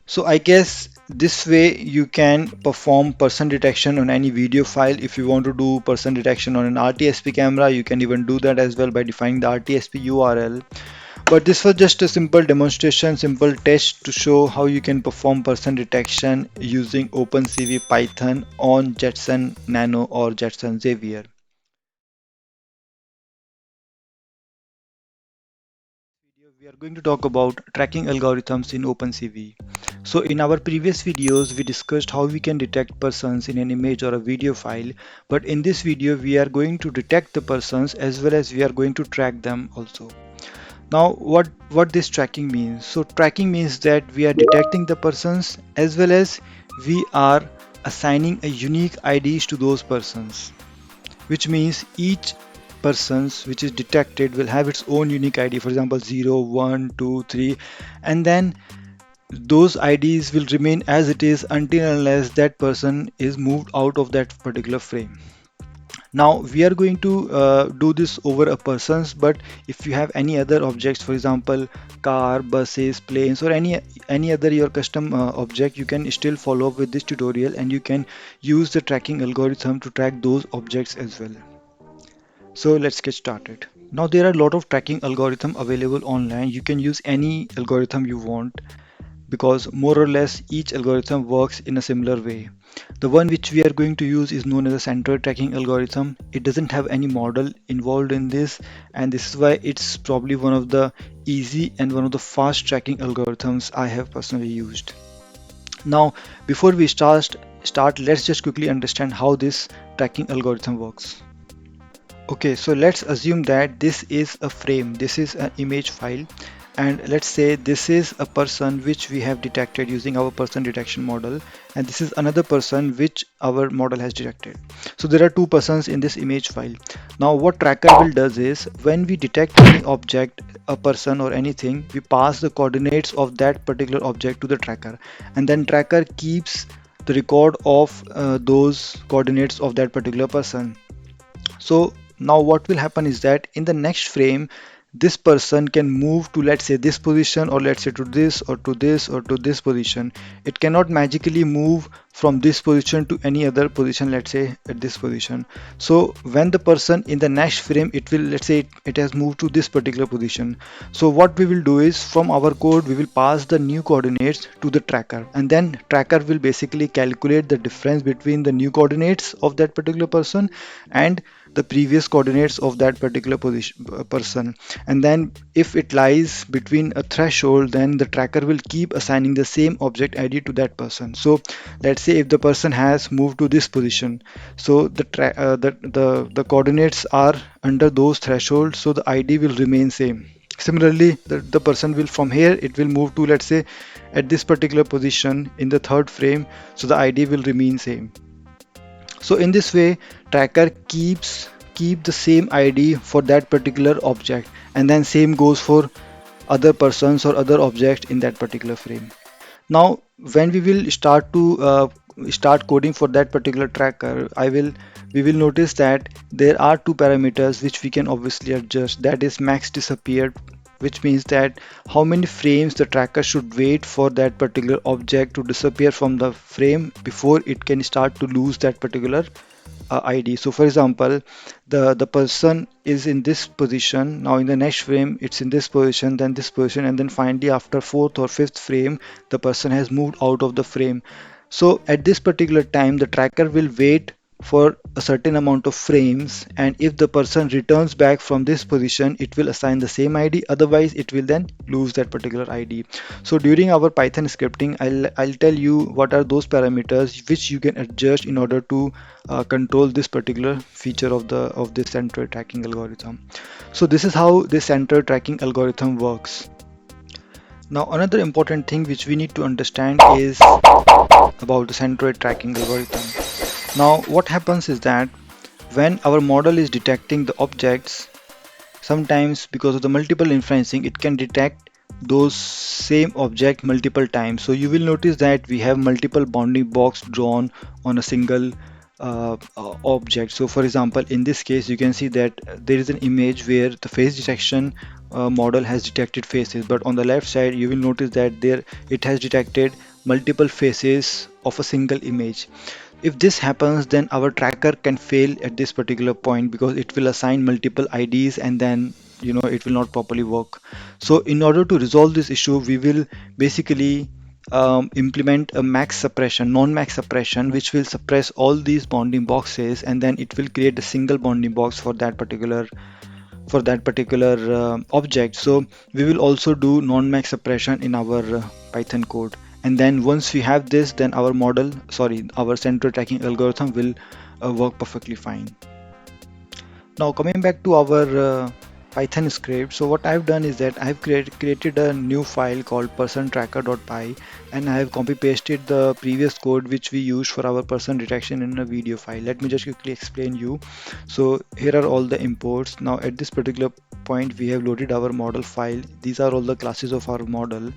So I guess this way you can perform person detection on any video file. If you want to do person detection on an RTSP camera, you can even do that as well by defining the RTSP URL. But this was just a simple demonstration, simple test to show how you can perform person detection using OpenCV Python on Jetson Nano or Jetson Xavier. We are going to talk about tracking algorithms in OpenCV. So in our previous videos, we discussed how we can detect persons in an image or a video file. But in this video, we are going to detect the persons as well as we are going to track them also. Now, what this tracking means? So tracking means that we are detecting the persons as well as we are assigning a unique IDs to those persons, which means each persons which is detected will have its own unique ID, for example 0, 1, 2, 3, and then those IDs will remain as it is until unless that person is moved out of that particular frame. Now we are going to do this over a persons, but if you have any other objects, for example car, buses, planes, or any other your custom object, you can still follow up with this tutorial and you can use the tracking algorithm to track those objects as well. So let's get started. Now there are a lot of tracking algorithm available online. You can use any algorithm you want, because more or less each algorithm works in a similar way. The one which we are going to use is known as a centroid tracking algorithm. It doesn't have any model involved in this, and this is why it's probably one of the easy and one of the fast tracking algorithms I have personally used. Now, before we start, let's just quickly understand how this tracking algorithm works. Okay, so let's assume that this is a frame, this is an image file, and let's say this is a person which we have detected using our person detection model, and this is another person which our model has detected. So there are two persons in this image file. Now what tracker will does is when we detect any object, a person or anything, we pass the coordinates of that particular object to the tracker, and then tracker keeps the record of those coordinates of that particular person. So now what will happen is that in the next frame, this person can move to, let's say, this position, or let's say to this or to this or to this position. It cannot magically move from this position to any other position, let's say at this position. So when the person in the next frame, it will, let's say it has moved to this particular position. So what we will do is from our code, we will pass the new coordinates to the tracker, and then tracker will basically calculate the difference between the new coordinates of that particular person and the previous coordinates of that particular person. And then if it lies between a threshold, then the tracker will keep assigning the same object ID to that person. So let's say if the person has moved to this position, so the coordinates are under those thresholds, so the ID will remain same. Similarly, the person will, from here it will move to, let's say, at this particular position in the third frame, so the ID will remain same. So in this way, tracker keep the same ID for that particular object, and then same goes for other persons or other objects in that particular frame. Now when we will start to start coding for that particular tracker, we will notice that there are two parameters which we can obviously adjust. That is max disappeared, which means that how many frames the tracker should wait for that particular object to disappear from the frame before it can start to lose that particular ID. So for example, the person is in this position. Now in the next frame, it's in this position, then this position, and then finally after fourth or fifth frame, the person has moved out of the frame. So at this particular time, the tracker will wait for a certain amount of frames, and if the person returns back from this position, it will assign the same ID. Otherwise, it will then lose that particular ID. So during our Python scripting, I'll tell you what are those parameters which you can adjust in order to control this particular feature of this centroid tracking algorithm. So this is how this centroid tracking algorithm works. Now another important thing which we need to understand is about the centroid tracking algorithm. Now what happens is that when our model is detecting the objects, sometimes because of the multiple inferencing, it can detect those same object multiple times. So you will notice that we have multiple bounding box drawn on a single object. So for example, in this case, you can see that there is an image where the face detection model has detected faces, but on the left side, you will notice that there it has detected multiple faces of a single image. If this happens, then our tracker can fail at this particular point because it will assign multiple IDs and then it will not properly work. So in order to resolve this issue, we will basically implement a max suppression, non-max suppression, which will suppress all these bounding boxes, and then it will create a single bounding box for that particular object. So we will also do non-max suppression in our Python code. And then once we have this, then our central tracking algorithm will work perfectly fine. Now coming back to our Python script, so what I've done is that I've created a new file called persontracker.py, and I have copy pasted the previous code which we used for our person detection in a video file. Let me just quickly explain you. So here are all the imports. Now at this particular point we have loaded our model file. These are all the classes of our model.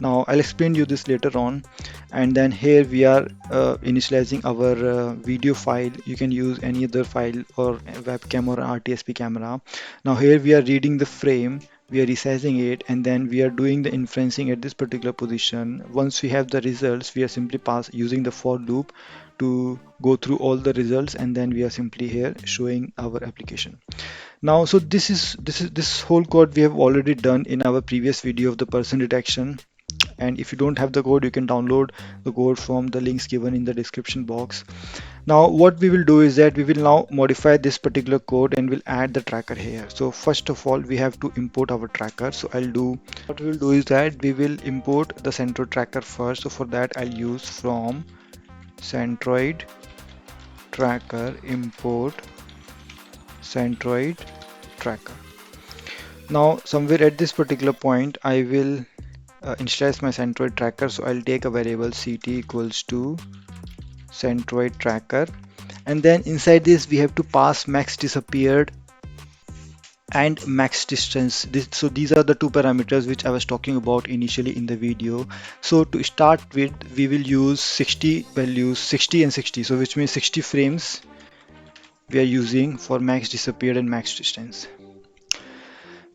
Now I'll explain you this later on. And then here we are initializing our video file. You can use any other file or webcam or RTSP camera. Now here we are reading the frame, we are resizing it, and then we are doing the inferencing at this particular position. Once we have the results, we are simply using the for loop to go through all the results, and then we are simply here showing our application. Now so this whole code we have already done in our previous video of the person detection, and if you don't have the code, you can download the code from the links given in the description box. Now what we will do is that we will now modify this particular code and we'll add the tracker here. So first of all, we have to import our tracker. So what we will do is that we will import the centroid tracker first. So for that, I'll use from centroid tracker import centroid tracker. Now somewhere at this particular point, I will initialize my centroid tracker. So I'll take a variable ct equals to centroid tracker, and then inside this we have to pass max disappeared and max distance. So these are the two parameters which I was talking about initially in the video. So to start with, we will use 60 values, 60 and 60, so which means 60 frames we are using for max disappeared and max distance.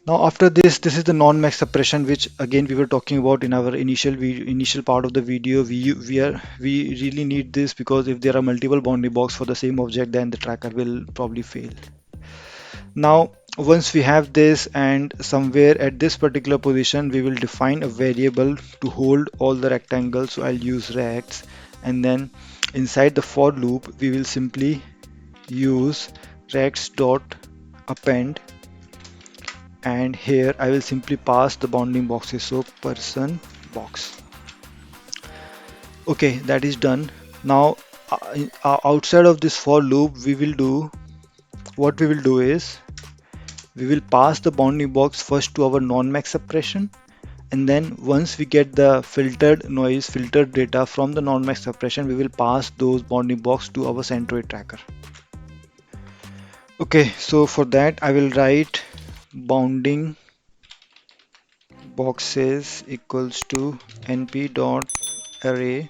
Now after this is the non-max suppression, which again we were talking about in our initial part of the video. We really need this because if there are multiple bounding box for the same object, then the tracker will probably fail. Now once we have this, and somewhere at this particular position, we will define a variable to hold all the rectangles. So I'll use rects, and then inside the for loop we will simply use rects dot append, and here I will simply pass the bounding boxes, so person box. Okay, that is done. Now outside of this for loop, what we will do is we will pass the bounding box first to our non-max suppression, and then once we get the filtered data from the non-max suppression, we will pass those bounding box to our centroid tracker. Okay, so for that I will write bounding boxes equals to np dot array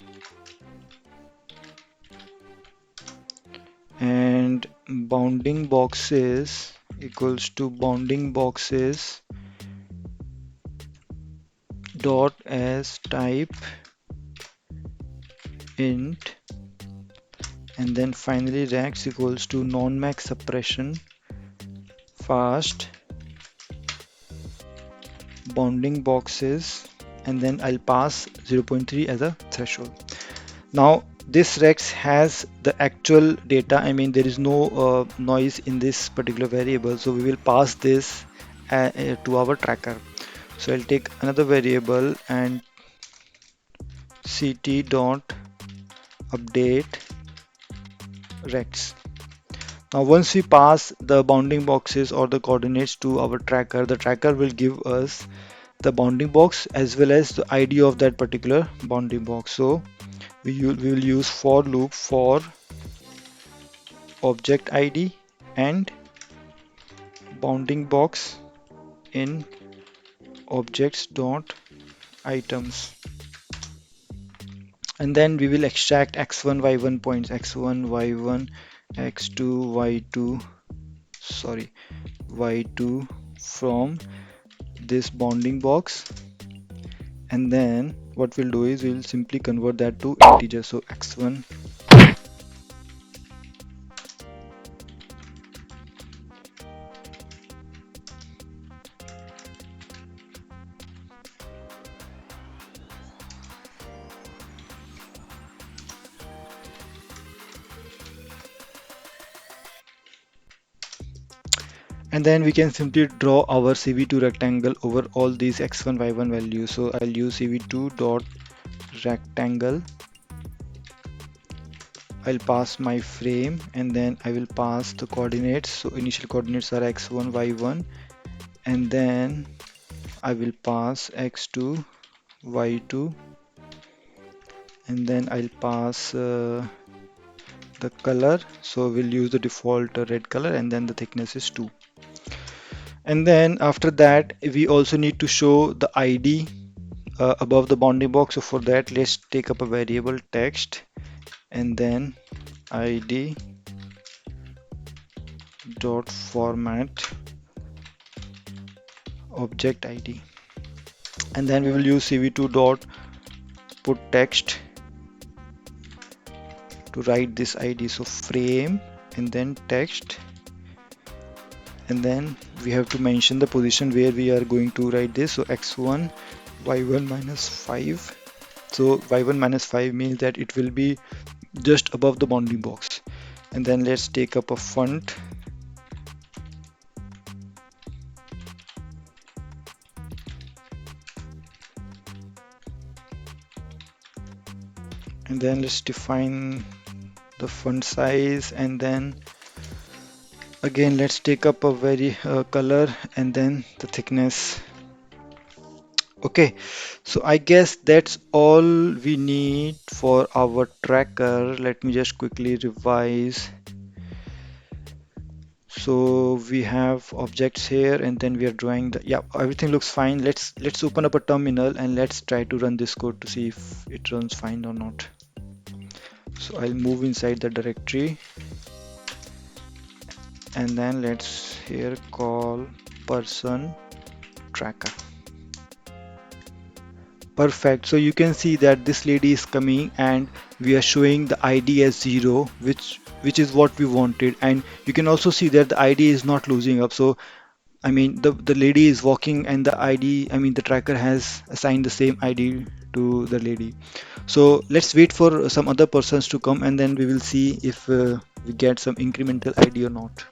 and bounding boxes equals to bounding boxes dot as type int, and then finally rex equals to non-max suppression fast bounding boxes, and then I'll pass 0.3 as a threshold. Now this rex has the actual data. I mean, there is no noise in this particular variable, so we will pass this to our tracker. So I'll take another variable and ct dot update rex. Now once we pass the bounding boxes or the coordinates to our tracker, the tracker will give us the bounding box as well as the ID of that particular bounding box. So we will use for loop for object ID and bounding box in objects dot items, and then we will extract x1 y1 points, x1 y1 x2 y2, sorry, y2 from this bounding box, and then what we'll do is we'll simply convert that to integer. So x1, and then we can simply draw our CV2 rectangle over all these x1 y1 values. So I'll use CV2 dot rectangle. I'll pass my frame and then I will pass the coordinates. So initial coordinates are x1 y1, and then I will pass x2 y2, and then I'll pass the color. So we'll use the default red color, and then the thickness is 2. And then after that we also need to show the ID above the bounding box. So for that, let's take up a variable text and then ID dot format object ID, and then we will use cv2 dot put text to write this ID. So frame and then text, and then we have to mention the position where we are going to write this. So x1 y1 minus 5. So y1 minus 5 means that it will be just above the bounding box. And then let's take up a font, and then let's define the font size, and then again let's take up a very color and then the thickness. Okay, so I guess that's all we need for our tracker. Let me just quickly revise. So we have objects here, and then we are drawing the, yeah, everything looks fine. Let's open up a terminal and let's try to run this code to see if it runs fine or not. So I'll move inside the directory, and then let's here call person tracker. Perfect. So you can see that this lady is coming and we are showing the ID as 0, which is what we wanted. And you can also see that the ID is not losing up. So I mean the lady is walking and the ID, I mean the tracker has assigned the same ID to the lady. So let's wait for some other persons to come, and then we will see if we get some incremental ID or not.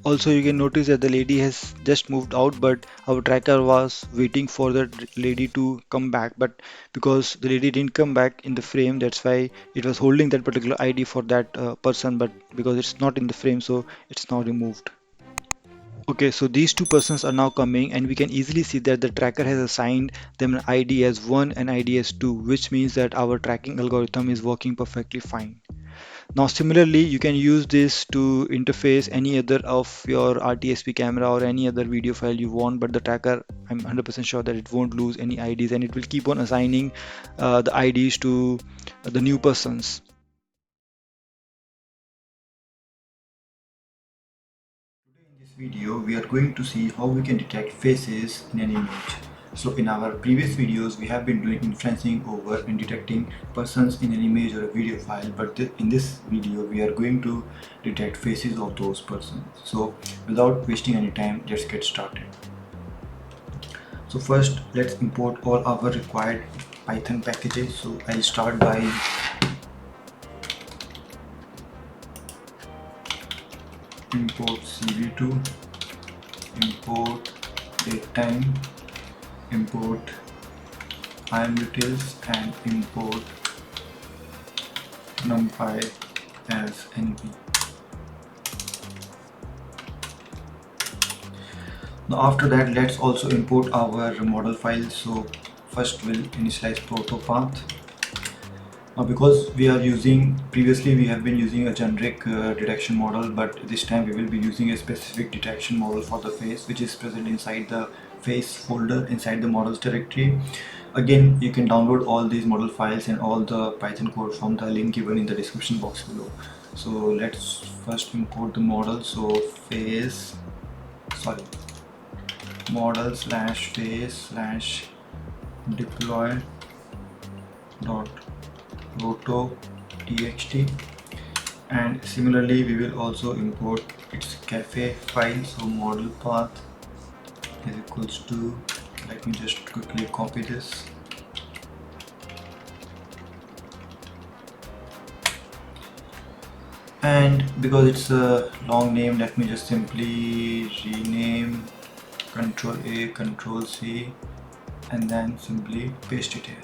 Also, you can notice that the lady has just moved out, but our tracker was waiting for that lady to come back. But because the lady didn't come back in the frame, that's why it was holding that particular ID for that person. But because it's not in the frame, so it's now removed. Okay, so these two persons are now coming, and we can easily see that the tracker has assigned them an ID as 1 and ID as 2, which means that our tracking algorithm is working perfectly fine. Now similarly, you can use this to interface any other of your RTSP camera or any other video file you want, but the tracker, I'm 100% sure that it won't lose any IDs, and it will keep on assigning the IDs to the new persons. video, we are going to see how we can detect faces in an image. So in our previous videos, we have been doing inferencing over and detecting persons in an image or a video file, but in this video, we are going to detect faces of those persons. So without wasting any time, let's get started. So first, let's import all our required Python packages. So I'll start by import CV2, import datetime, import imutils, and import numpy as np. Now after that, let's also import our model file. So first we'll initialize protopath. Now because we are using, previously we have been using a generic detection model, but this time we will be using a specific detection model for the face, which is present inside the face folder inside the models directory. Again, you can download all these model files and all the Python code from the link given in the description box below. So let's first import the model. So model slash face slash deploy dot roto txt, and similarly we will also import its cafe file. So model path is equals to, let me just quickly copy this, and because it's a long name, let me just simply rename, Control A, Control C, and then simply paste it here.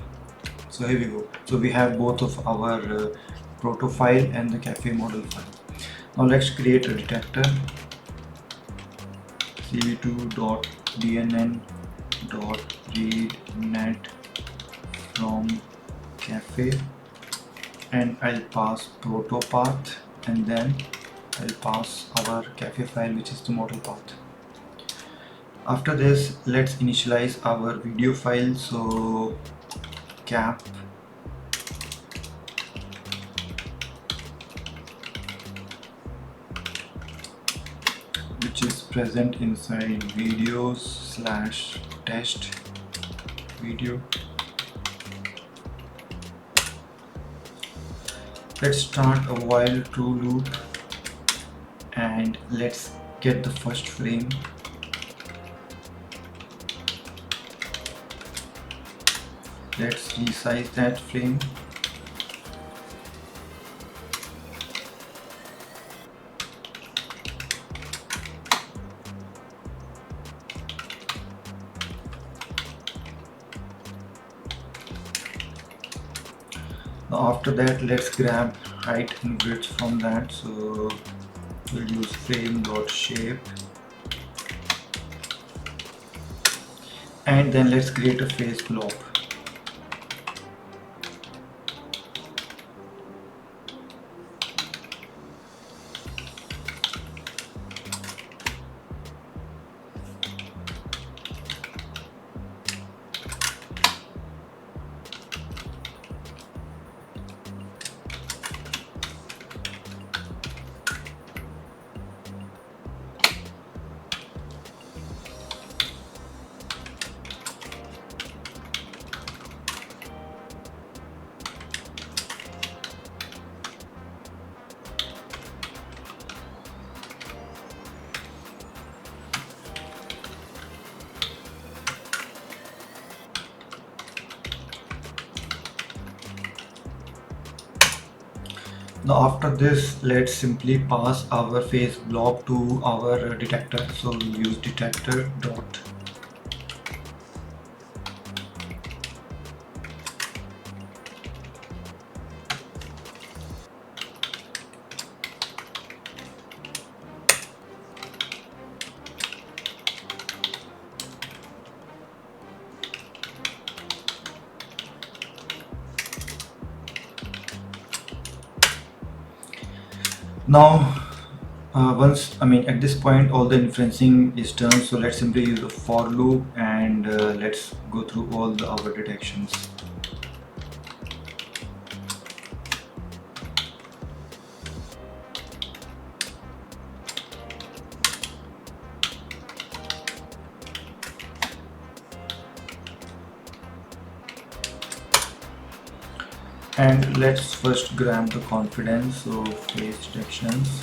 So here we go. So we have both of our proto file and the cafe model file. Now let's create a detector, cv2.dnn.readnet from cafe, and I'll pass proto path, and then I'll pass our cafe file, which is the model path. After this, let's initialize our video file. So cap which is present inside videos slash test video. Let's start a while true loop and let's get the first frame. Let's resize that frame. Now after that, let's grab height and width from that. So we'll use frame.shape, and then let's create a face blob. Now after this, let's simply pass our face blob to our detector. So we'll use detector dot now. At this point all the inferencing is done, so let's simply use a for loop and let's go through all our detections. And let's first grab the confidence of face detections.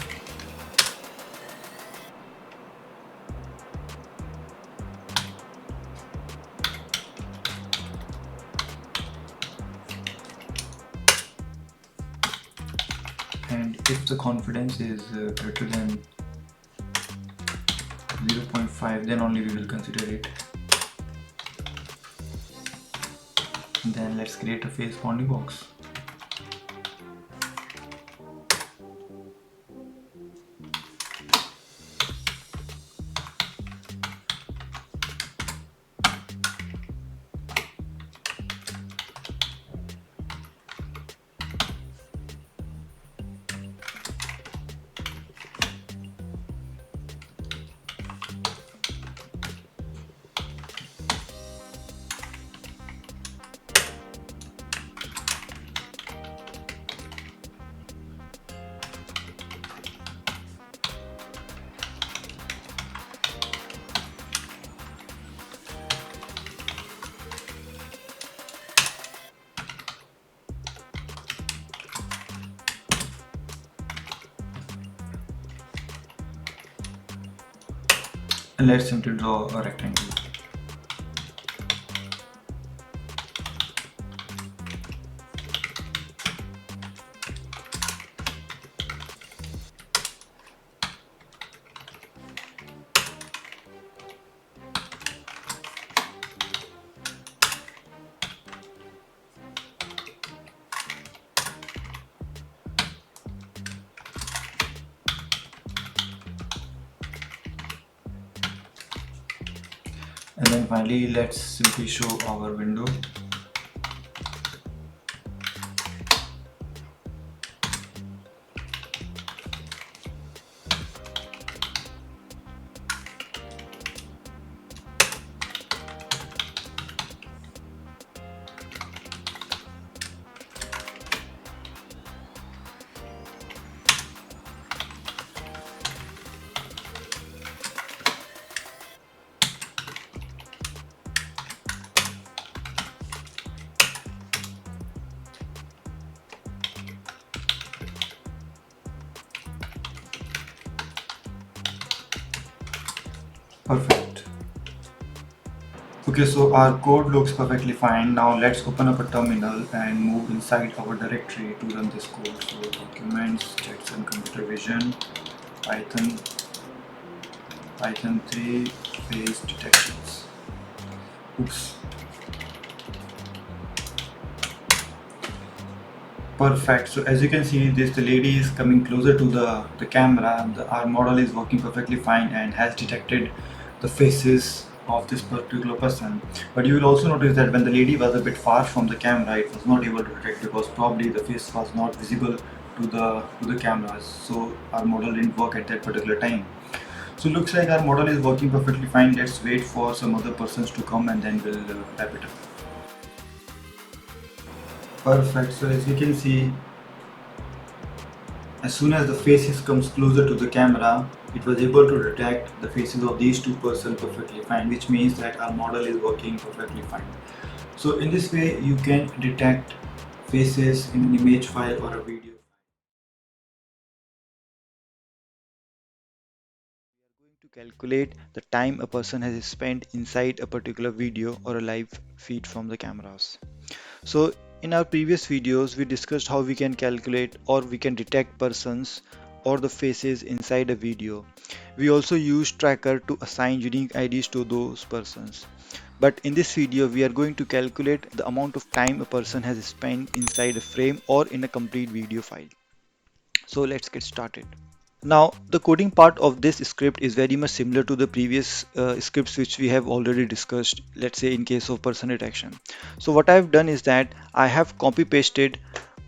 And if the confidence is greater than 0.5, then only we will consider it. Then let's create a face bounding box. And let's simply draw a rectangle. And then finally, let's simply show our window. Perfect. Okay, so our code looks perfectly fine. Now let's open up a terminal and move inside our directory to run this code. So documents, Jetson computer vision, Python, Python 3 face detections. Oops. Perfect. So as you can see, the lady is coming closer to the camera. Our model is working perfectly fine and has detected the faces of this particular person. But you will also notice that when the lady was a bit far from the camera, it was not able to detect because probably the face was not visible to the cameras. So our model didn't work at that particular time. So looks like our model is working perfectly fine. Let's wait for some other persons to come and then we'll wrap it up. Perfect. So as you can see, as soon as the faces comes closer to the camera, it was able to detect the faces of these two persons perfectly fine, which means that our model is working perfectly fine. So in this way, you can detect faces in an image file or a video. Going to calculate the time a person has spent inside a particular video or a live feed from the cameras. So in our previous videos, we discussed how we can calculate or we can detect persons or the faces inside a video. We also use tracker to assign unique IDs to those persons. But in this video, we are going to calculate the amount of time a person has spent inside a frame or in a complete video file. So let's get started. Now, the coding part of this script is very much similar to the previous scripts which we have already discussed, let's say in case of person detection. So what I've done is that I have copy pasted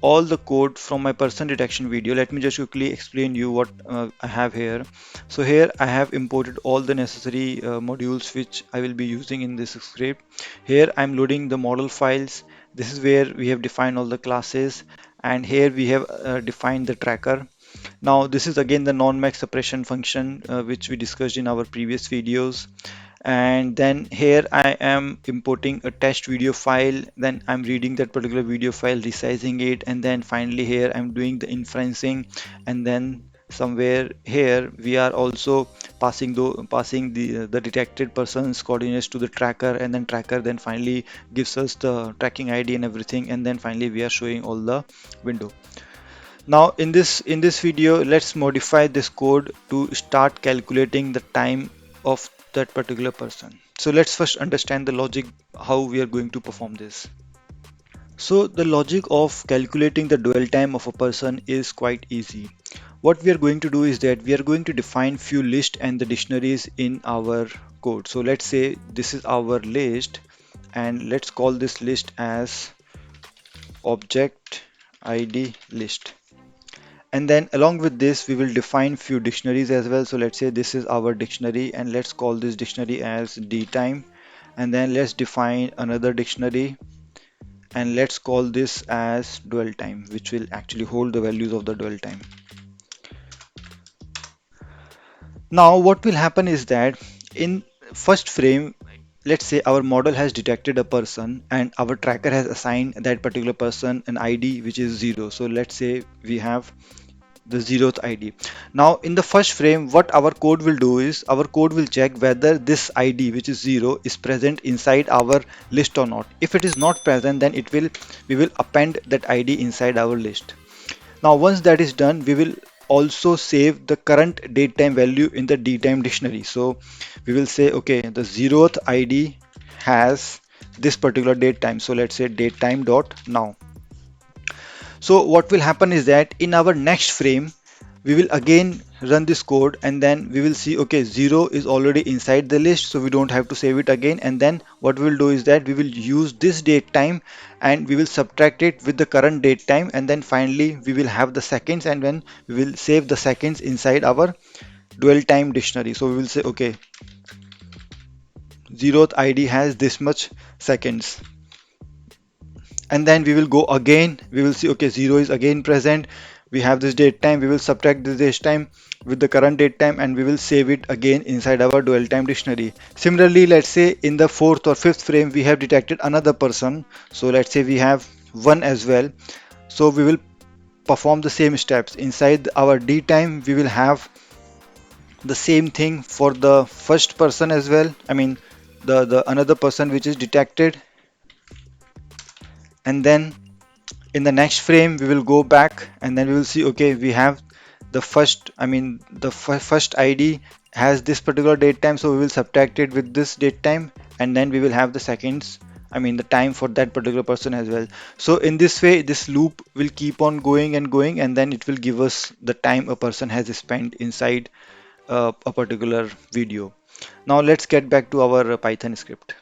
all the code from my person detection video. Let me just quickly explain you what I have here. So here I have imported all the necessary modules which I will be using in this script. Here I'm loading the model files. This is where we have defined all the classes, and here we have defined the tracker. Now this is again the non-max suppression function which we discussed in our previous videos. And then here I am importing a test video file, then I'm reading that particular video file, resizing it, and then finally here I'm doing the inferencing, and then somewhere here we are also passing the detected person's coordinates to the tracker, and then tracker then finally gives us the tracking ID and everything, and then finally we are showing all the window. Now in this video, let's modify this code to start calculating the time of that particular person. So let's first understand the logic how we are going to perform this. So the logic of calculating the dwell time of a person is quite easy. What we are going to do is that we are going to define few lists and the dictionaries in our code. So let's say this is our list, and let's call this list as object ID list. And then along with this, we will define few dictionaries as well. So let's say this is our dictionary, and let's call this dictionary as dtime. And then let's define another dictionary, and let's call this as dwell time, which will actually hold the values of the dwell time. Now what will happen is that in first frame, let's say our model has detected a person and our tracker has assigned that particular person an ID which is 0. So let's say we have the 0th ID. Now in the first frame, what our code will do is our code will check whether this ID which is 0 is present inside our list or not. If it is not present, then we will append that ID inside our list. Now once that is done, we will also save the current date time value in the dtime dictionary. So we will say, okay, the 0th ID has this particular date time. So let's say date time dot now. So what will happen is that in our next frame, we will again run this code, and then we will see, okay, 0 is already inside the list, so we don't have to save it again. And then what we will do is that we will use this date time and we will subtract it with the current date time, and then finally we will have the seconds, and then we will save the seconds inside our dwell time dictionary. So we will say, okay, 0th ID has this much seconds, and then we will go again, we will see, okay, 0 is again present, we have this date time, we will subtract this date time with the current date time, and we will save it again inside our dwell time dictionary. Similarly, let's say in the fourth or fifth frame we have detected another person, so let's say we have one as well. So we will perform the same steps inside our d time. We will have the same thing for the first person as well, I mean the another person which is detected. And then in the next frame we will go back, and then we will see, okay, we have the first, I mean the first ID has this particular date time, so we will subtract it with this date time, and then we will have the seconds, I mean the time for that particular person as well. So in this way this loop will keep on going and going, and then it will give us the time a person has spent inside a particular video. Now let's get back to our Python script.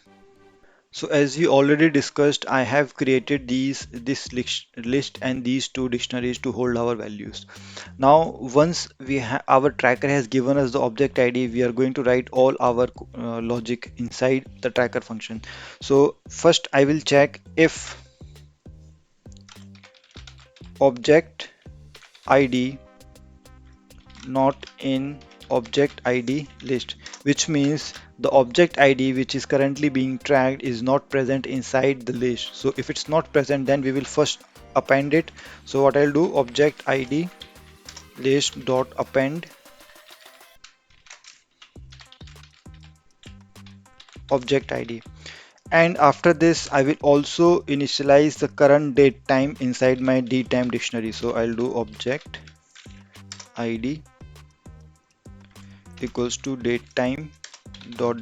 So as we already discussed, I have created this list and these two dictionaries to hold our values. Now, once our tracker has given us the object ID, we are going to write all our logic inside the tracker function. So first, I will check if object ID not in object ID list, which means the object ID which is currently being tracked is not present inside the list. So if it's not present, then we will first append it. So what I'll do, object ID list dot append object ID, and after this I will also initialize the current date time inside my dtime dictionary. So I'll do object ID equals to date time dot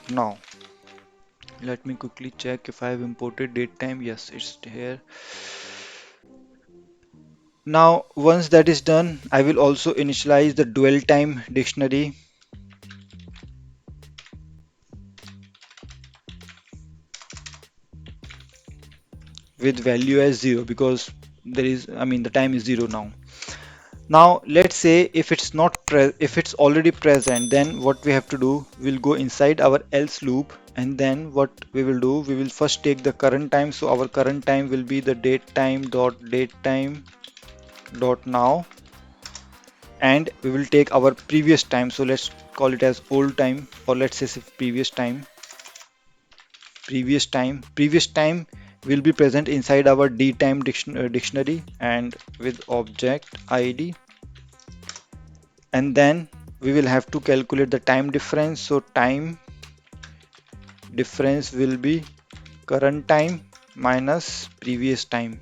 now. Let me quickly check if I have imported date time. Yes, it's here. Now once that is done, I will also initialize the dwell time dictionary with value as 0, because there is, I mean the time is 0 now. Now let's say if it's not if it's already present, then what we have to do, we'll go inside our else loop, and then what we will do, we will first take the current time. So our current time will be the date time dot now, and we will take our previous time. So let's call it as old time, or let's say previous time. Previous time will be present inside our dtime dictionary and with object id, and then we will have to calculate the time difference. So time difference will be current time minus previous time.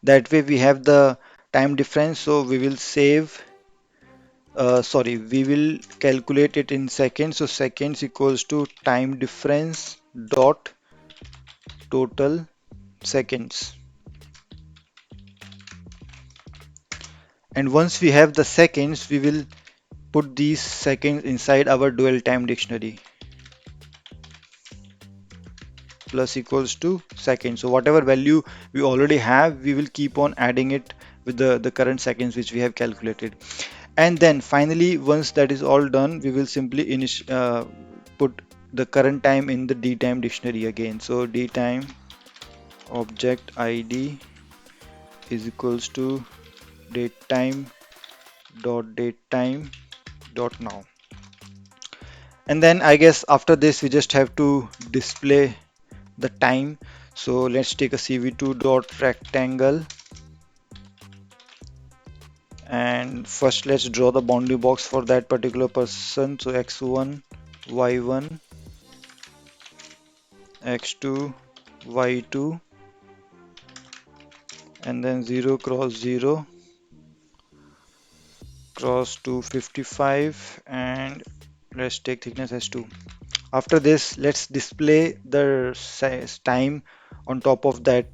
That way we have the time difference, so we will save we will calculate it in seconds. So seconds equals to time difference dot total seconds. And once we have the seconds, we will put these seconds inside our dual time dictionary. Plus equals to seconds. So whatever value we already have, we will keep on adding it with the current seconds which we have calculated. And then finally, once that is all done, we will simply put the current time in the dtime dictionary again. So dtime object id is equals to datetime dot datetime dot now. And then I guess after this we just have to display the time. So let's take a cv2 dot rectangle, and first let's draw the boundary box for that particular person. So x1 y1 x2 y2, and then 0 cross 0 cross 255, and let's take thickness as 2. After this, let's display the size time on top of that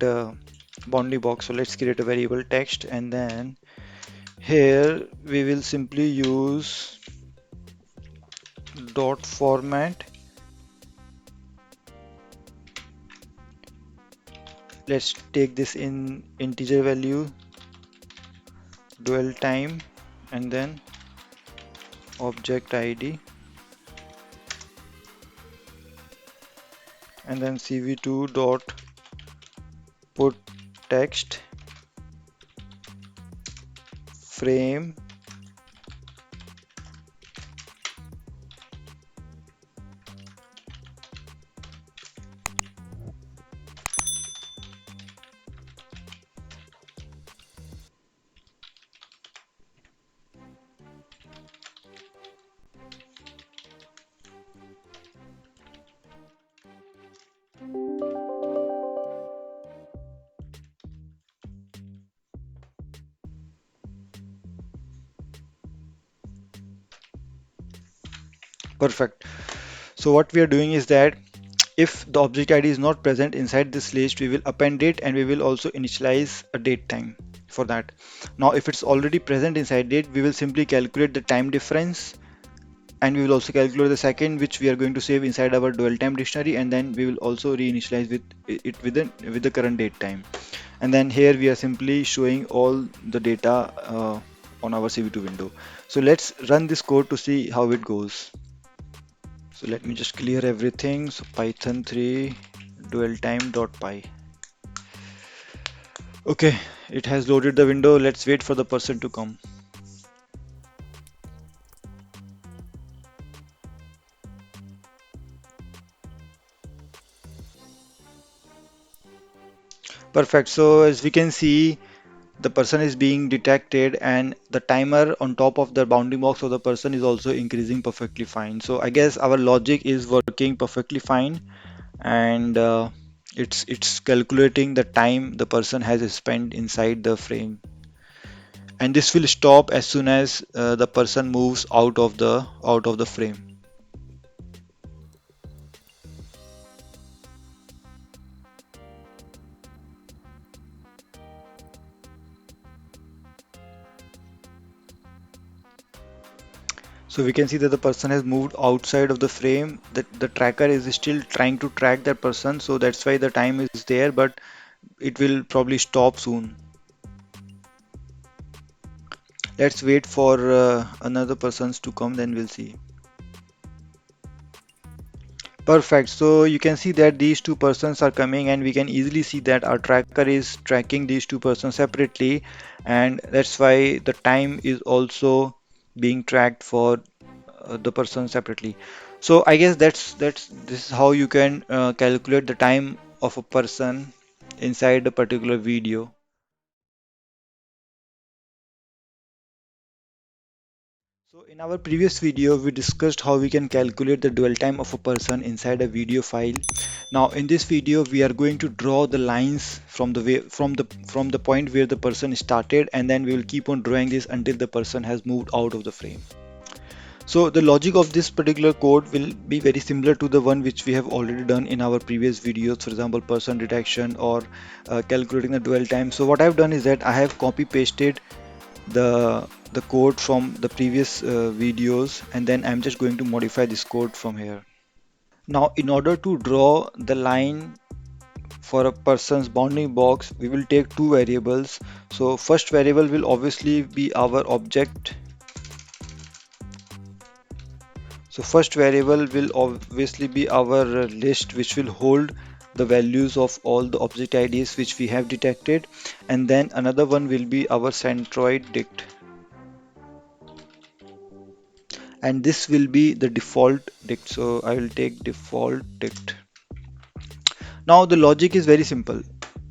boundary box. So let's create a variable text, and then here we will simply use dot format. Let's take this in integer value, dwell time, and then object id, and then cv2 dot put text frame. Perfect. So what we are doing is that if the object ID is not present inside this list, we will append it, and we will also initialize a date time for that. Now, if it's already present inside it, we will simply calculate the time difference, and we will also calculate the second which we are going to save inside our dual time dictionary, and then we will also reinitialize with the current date time. And then here we are simply showing all the data on our CV2 window. So let's run this code to see how it goes. So let me just clear everything. So Python 3 dual time.py. Okay, it has loaded the window. Let's wait for the person to come. Perfect. So as we can see, the person is being detected, and the timer on top of the bounding box of the person is also increasing perfectly fine. So I guess our logic is working perfectly fine, and it's calculating the time the person has spent inside the frame, and this will stop as soon as the person moves out of the frame. So we can see that the person has moved outside of the frame, that the tracker is still trying to track that person, so that's why the time is there, but it will probably stop soon. Let's wait for another persons to come, then we'll see. Perfect. So you can see that these two persons are coming, and we can easily see that our tracker is tracking these two persons separately, and that's why the time is also being tracked for the person separately. So I guess that's this is how you can calculate the time of a person inside a particular video. So in our previous video, we discussed how we can calculate the dwell time of a person inside a video file. Now in this video, we are going to draw the lines from the way from the point where the person started, and then we will keep on drawing this until the person has moved out of the frame. So the logic of this particular code will be very similar to the one which we have already done in our previous videos, for example, person detection or calculating the dwell time. So what I've done is that I have copy pasted the code from the previous videos, and then I'm just going to modify this code from here. Now in order to draw the line for a person's bounding box, we will take two variables. So first variable will obviously be our object. So first variable will obviously be our list, which will hold the values of all the object IDs which we have detected, and then another one will be our centroid dict, and this will be the default dict. So I will take default dict. Now the logic is very simple.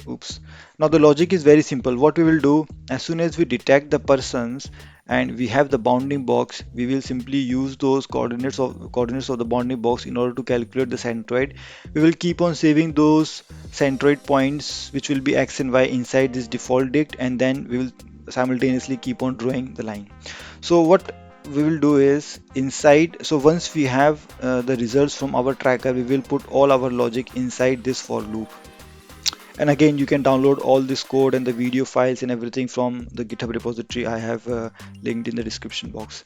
Oops. Now the logic is very simple. What we will do, as soon as we detect the persons and we have the bounding box, we will simply use those coordinates of the bounding box in order to calculate the centroid. We will keep on saving those centroid points, which will be x and y, inside this default dict, and then we will simultaneously keep on drawing the line. So what we will do is, inside, so once we have the results from our tracker, we will put all our logic inside this for loop. And again, you can download all this code and the video files and everything from the GitHub repository I have linked in the description box.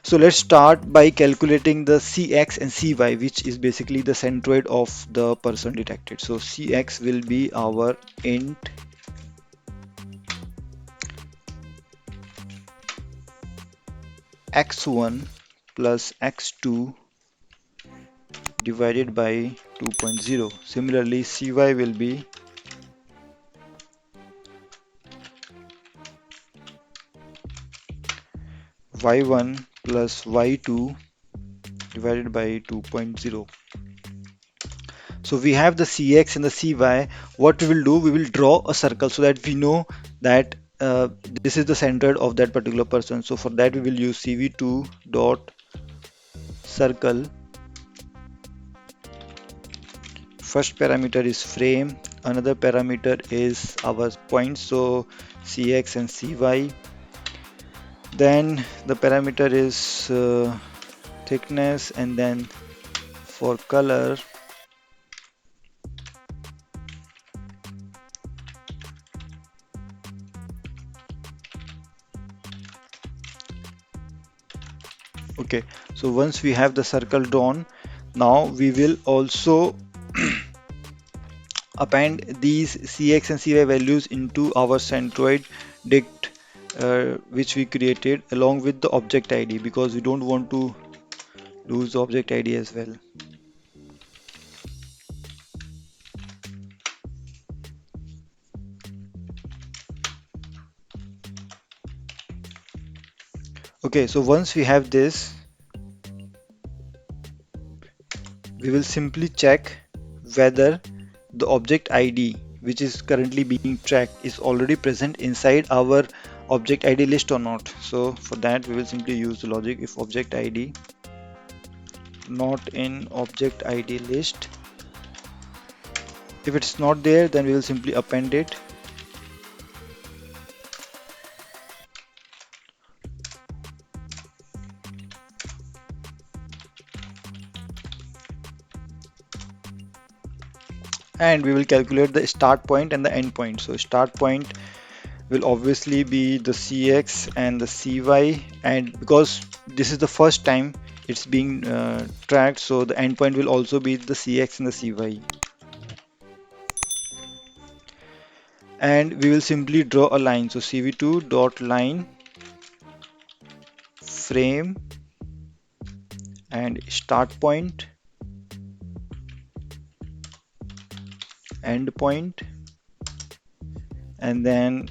So let's start by calculating the Cx and Cy, which is basically the centroid of the person detected. So Cx will be our int x1 plus x2 divided by 2.0. Similarly, Cy will be y1 plus y2 divided by 2.0. So we have the Cx and the Cy. What we will do, we will draw a circle so that we know that this is the center of that particular person. So for that we will use cv2 dot circle. First parameter is frame, another parameter is our point, so Cx and Cy. Then the parameter is thickness, and then for color, okay. So once we have the circle drawn, now we will also append these Cx and Cy values into our centroid dict, which we created along with the object ID, because we don't want to lose the object ID as well. Okay, so once we have this, we will simply check whether the object ID which is currently being tracked is already present inside our object ID list or not. So for that we will simply use the logic if object ID not in object ID list. If it's not there, then we will simply append it. And we will calculate the start point and the end point. So start point will obviously be the Cx and the Cy, and because this is the first time it's being tracked, so the endpoint will also be the Cx and the Cy. And we will simply draw a line. So cv2 dot line frame and start point endpoint, and then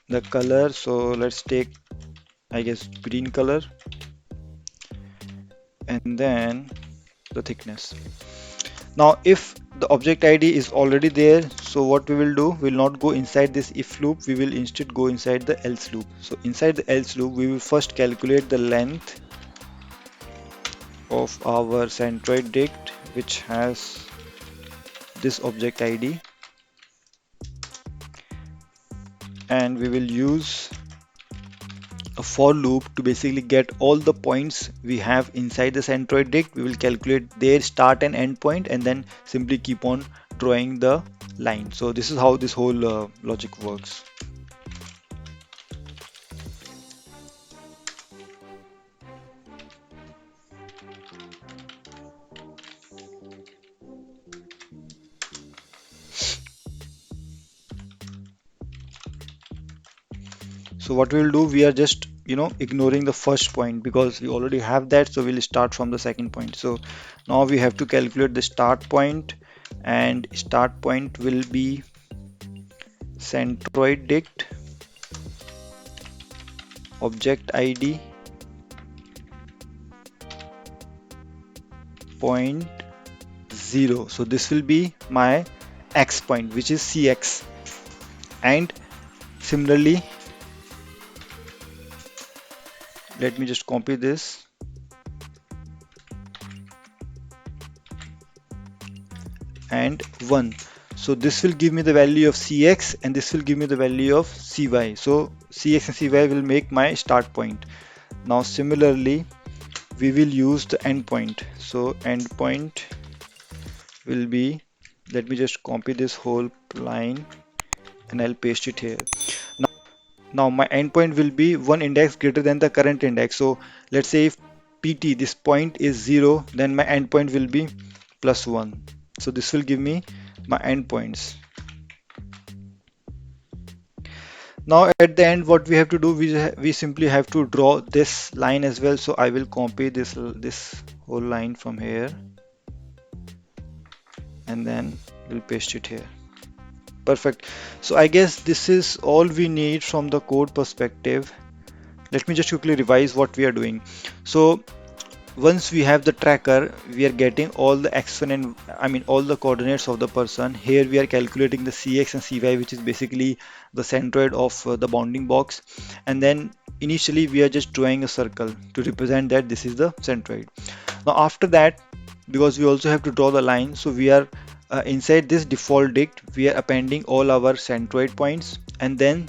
the color. So let's take, I guess, green color, and then the thickness. Now, if the object ID is already there, so what we will do, we will not go inside this if loop, we will instead go inside the else loop. So inside the else loop, we will first calculate the length of our centroid dict, which has this object ID, and we will use a for loop to basically get all the points we have inside the centroid dict. We will calculate their start and end point, and then simply keep on drawing the line. So this is how this whole logic works. So what we will do, we are just ignoring the first point because we already have that, so we'll start from the second point. So now we have to calculate the start point, and start point will be centroid dict object ID point 0. So this will be my x point, which is cx, and similarly, let me just copy this, and 1. So this will give me the value of cx, and this will give me the value of cy. So cx and cy will make my start point. Now similarly, we will use the endpoint. So endpoint will be, let me just copy this whole line and I'll paste it here. Now my endpoint will be one index greater than the current index. So let's say if pt, this point, is 0, then my endpoint will be +1. So this will give me my endpoints. Now at the end, what we have to do, we simply have to draw this line as well. So I will copy this whole line from here, and then we'll paste it here. Perfect. So I guess this is all we need from the code perspective. Let me just quickly revise what we are doing. So once we have the tracker, we are getting all the exponent, I mean all the coordinates of the person. Here we are calculating the cx and cy, which is basically the centroid of the bounding box. And then initially we are just drawing a circle to represent that this is the centroid. Now after that, because we also have to draw the line, so we are inside this default dict, we are appending all our centroid points, and then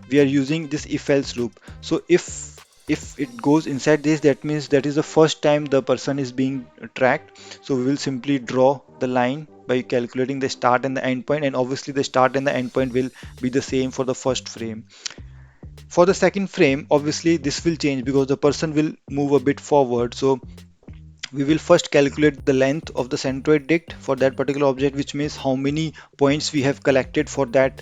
we are using this if else loop. So if it goes inside this, that means that is the first time the person is being tracked. So we will simply draw the line by calculating the start and the end point, and obviously the start and the end point will be the same for the first frame. For the second frame, obviously this will change because the person will move a bit forward. So we will first calculate the length of the centroid dict for that particular object, which means how many points we have collected for that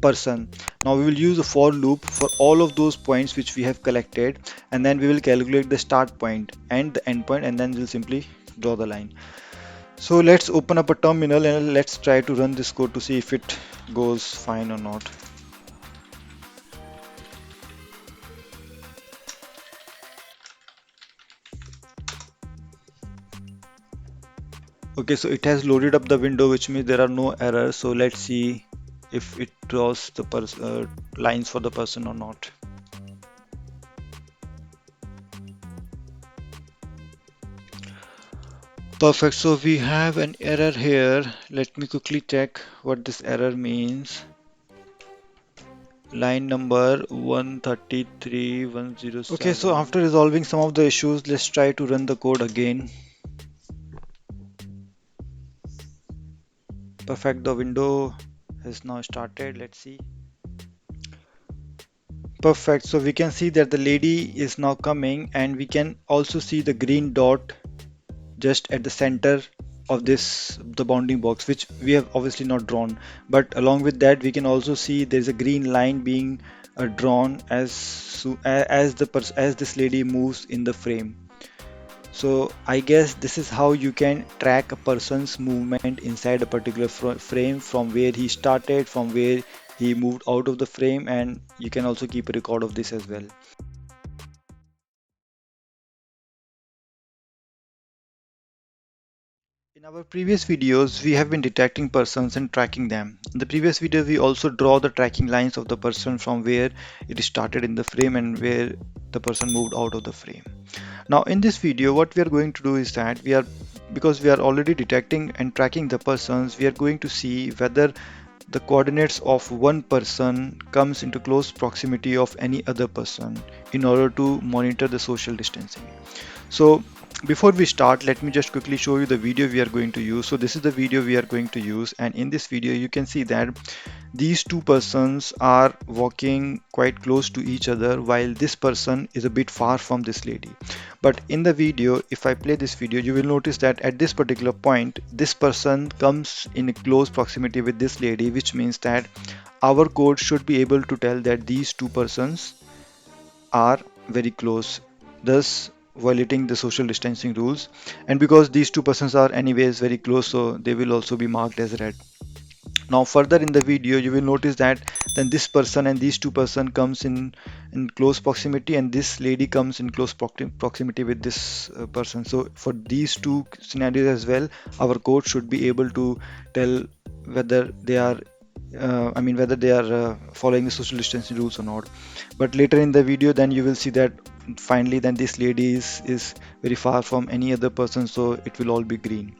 person. Now we will use a for loop for all of those points which we have collected, and then we will calculate the start point and the end point, and then we'll simply draw the line. So let's open up a terminal and let's try to run this code to see if it goes fine or not. Okay, so it has loaded up the window, which means there are no errors. So let's see if it draws the lines for the person or not. Perfect. So we have an error here. Let me quickly check what this error means. Line number 133, 107. Okay, so after resolving some of the issues, let's try to run the code again. Perfect, the window has now started. Let's see. Perfect, so we can see that the lady is now coming, and we can also see the green dot just at the center of the bounding box, which we have obviously not drawn. But along with that, we can also see there's a green line being drawn as this lady moves in the frame. So I guess this is how you can track a person's movement inside a particular frame, from where he started, from where he moved out of the frame, and you can also keep a record of this as well. In our previous videos, we have been detecting persons and tracking them. In the previous video, we also draw the tracking lines of the person from where it started in the frame and where the person moved out of the frame. Now in this video, what we are going to do is that because we are already detecting and tracking the persons, we are going to see whether the coordinates of one person comes into close proximity of any other person in order to monitor the social distancing. So before we start, let me just quickly show you the video we are going to use. So this is the video we are going to use, and in this video you can see that these two persons are walking quite close to each other while this person is a bit far from this lady. But in the video, if I play this video, you will notice that at this particular point, this person comes in a close proximity with this lady, which means that our code should be able to tell that these two persons are very close, thus violating the social distancing rules. And because these two persons are anyways very close, so they will also be marked as red. Now further in the video, you will notice that then this person and these two person comes in close proximity, and this lady comes in close proximity with this person. So for these two scenarios as well, our code should be able to tell whether they are whether they are following the social distancing rules or not. But later in the video, then you will see that finally then this lady is very far from any other person, so it will all be green.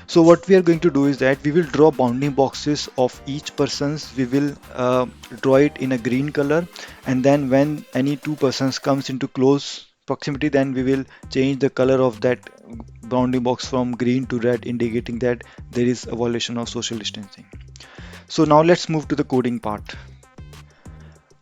So what we are going to do is that we will draw bounding boxes of each persons. We will draw it in a green color, and then when any two persons comes into close proximity, then we will change the color of that bounding box from green to red, indicating that there is a violation of social distancing. So now let's move to the coding part.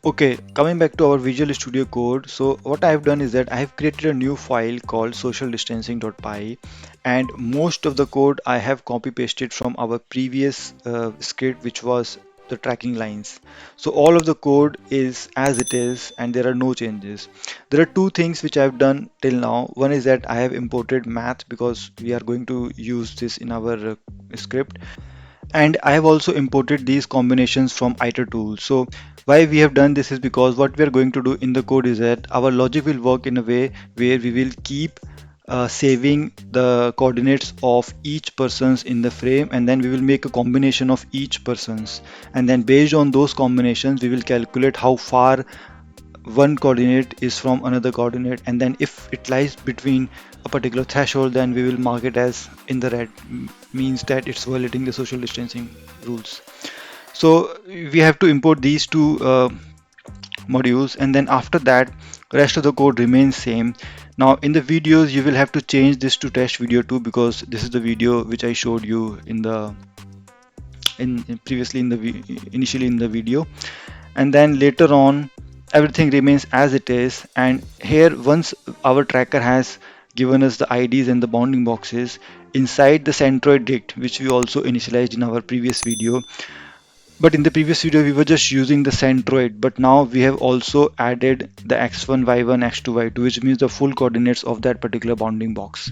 Okay, coming back to our Visual Studio Code. So what I have done is that I have created a new file called socialdistancing.py, and most of the code I have copy pasted from our previous script, which was the tracking lines. So all of the code is as it is and there are no changes. There are two things which I have done till now. One is that I have imported math because we are going to use this in our script, and I have also imported these combinations from iter tool. So why we have done this is because what we are going to do in the code is that our logic will work in a way where we will keep saving the coordinates of each person's in the frame, and then we will make a combination of each person's, and then based on those combinations we will calculate how far one coordinate is from another coordinate, and then if it lies between a particular threshold, then we will mark it as in the red, means that it's violating the social distancing rules. So we have to import these two modules, and then after that rest of the code remains same. Now in the videos you will have to change this to test video 2, because this is the video which I showed you in previously in the initially in the video, and then later on everything remains as it is. And here, once our tracker has given us the IDs and the bounding boxes inside the centroid dict, which we also initialized in our previous video, but in the previous video we were just using the centroid, but now we have also added the x1 y1 x2 y2, which means the full coordinates of that particular bounding box.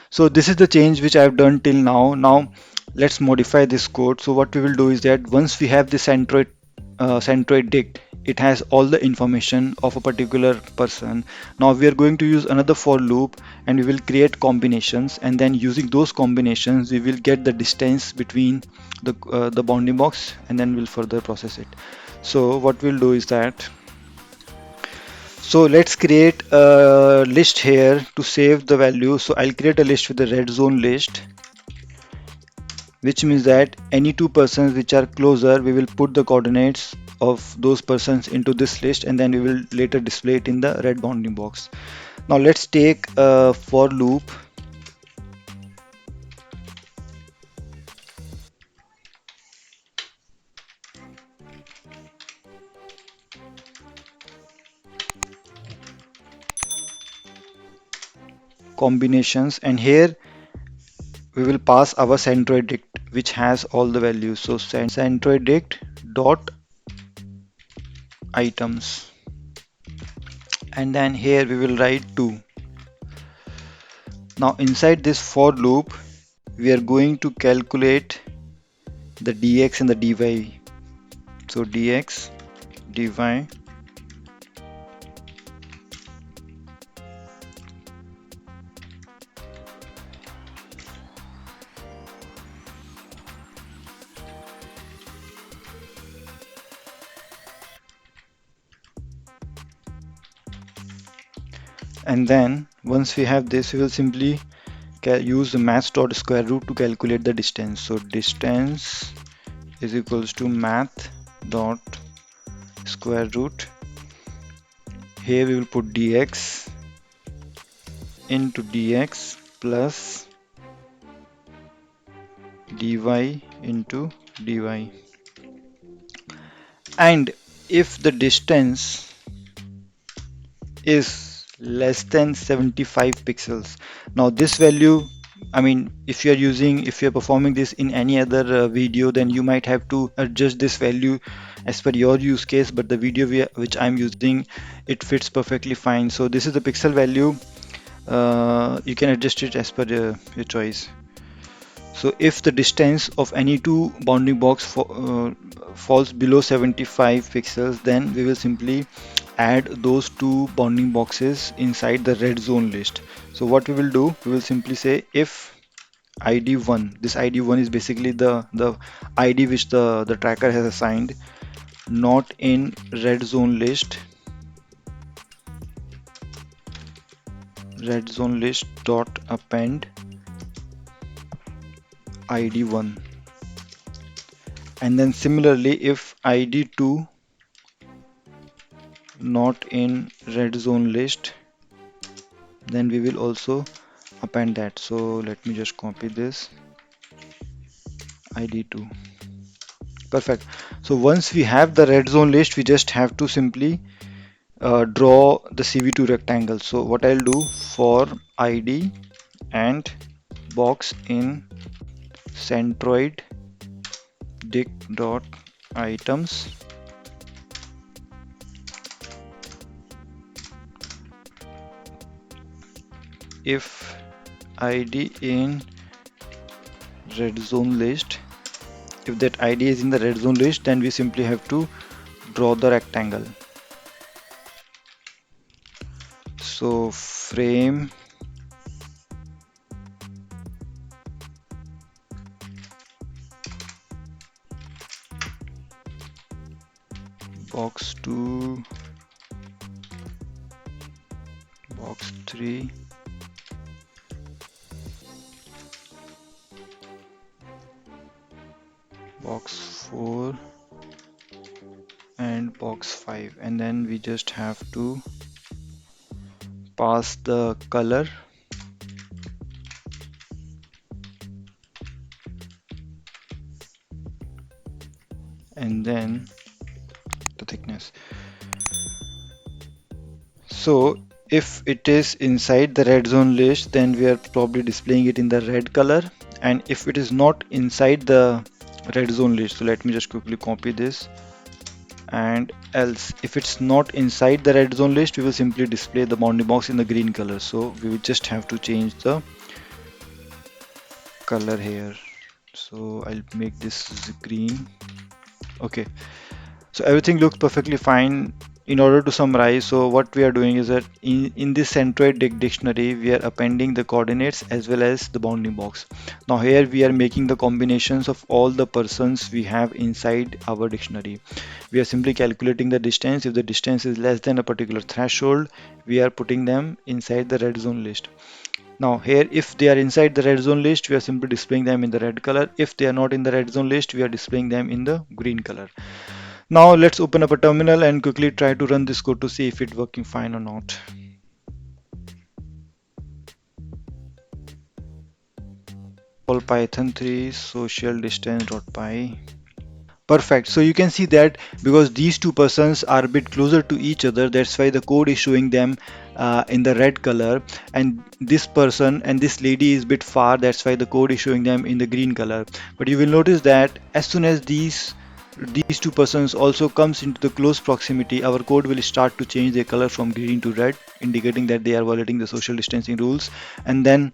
So this is the change which I have done till now. Now let's modify this code. So what we will do is that once we have this centroid dict, it has all the information of a particular person. Now we are going to use another for loop, and we will create combinations, and then using those combinations we will get the distance between the bounding box, and then we'll further process it. So what we'll do is that, so let's create a list here to save the value. So I'll create a list with the red zone list, which means that any two persons which are closer, we will put the coordinates of those persons into this list, and then we will later display it in the red bounding box. Now let's take a for loop. Combinations, and here we will pass our centroid dict, which has all the values. So centroid dict dot items, and then here we will write 2. Now inside this for loop, we are going to calculate the dx and the dy. So dx, dy, and then once we have this, we will simply use the math dot square root to calculate the distance. So distance is equals to math dot square root. Here we will put dx into dx plus dy into dy. And if the distance is less than 75 pixels, now this value, I mean, if you're performing this in any other video, then you might have to adjust this value as per your use case, but the video which I'm using, it fits perfectly fine. So this is the pixel value. You can adjust it as per your choice. So if the distance of any two bounding box falls below 75 pixels, then we will simply add those two bounding boxes inside the red zone list. So what we will do, we will simply say if ID1, this ID1 is basically the ID which the tracker has assigned, not in red zone list dot append ID1. And then similarly, if ID2 not in red zone list, then we will also append that. So let me just copy this ID2. Perfect. So once we have the red zone list, we just have to simply draw the CV2 rectangle. So what I'll do, for ID and box in centroid dict dot items, if ID in red zone list, if that ID is in the red zone list, then we simply have to draw the rectangle. So frame box 2, box 3, box 4 and box 5, and then we just have to pass the color and then the thickness. So if it is inside the red zone list, then we are probably displaying it in the red color, and if it is not inside the red zone list, so let me just quickly copy this, and else if it's not inside the red zone list, we will simply display the bounding box in the green color. So we will just have to change the color here. So I'll make this green. Okay, so everything looks perfectly fine. In order to summarize, so what we are doing is that in this centroid dictionary, we are appending the coordinates as well as the bounding box. Now here we are making the combinations of all the persons we have inside our dictionary. We are simply calculating the distance. If the distance is less than a particular threshold, we are putting them inside the red zone list. Now here, if they are inside the red zone list, we are simply displaying them in the red color. If they are not in the red zone list, we are displaying them in the green color. Now let's open up a terminal and quickly try to run this code to see if it's working fine or not. All Python 3 social distance.py. Perfect. So you can see that because these two persons are a bit closer to each other, that's why the code is showing them in the red color, and this person and this lady is a bit far, that's why the code is showing them in the green color. But you will notice that as soon as these these two persons also comes into the close proximity, our code will start to change their color from green to red, indicating that they are violating the social distancing rules. And then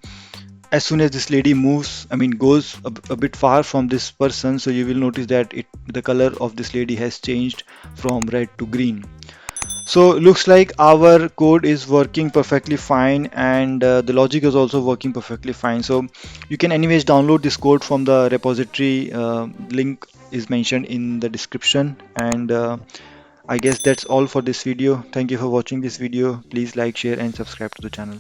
as soon as this lady moves, I mean goes a bit far from this person, so you will notice that the color of this lady has changed from red to green. So looks like our code is working perfectly fine, and the logic is also working perfectly fine. So you can anyways download this code from the repository. Link is mentioned in the description. And I guess that's all for this video. Thank you for watching this video. Please like, share and subscribe to the channel.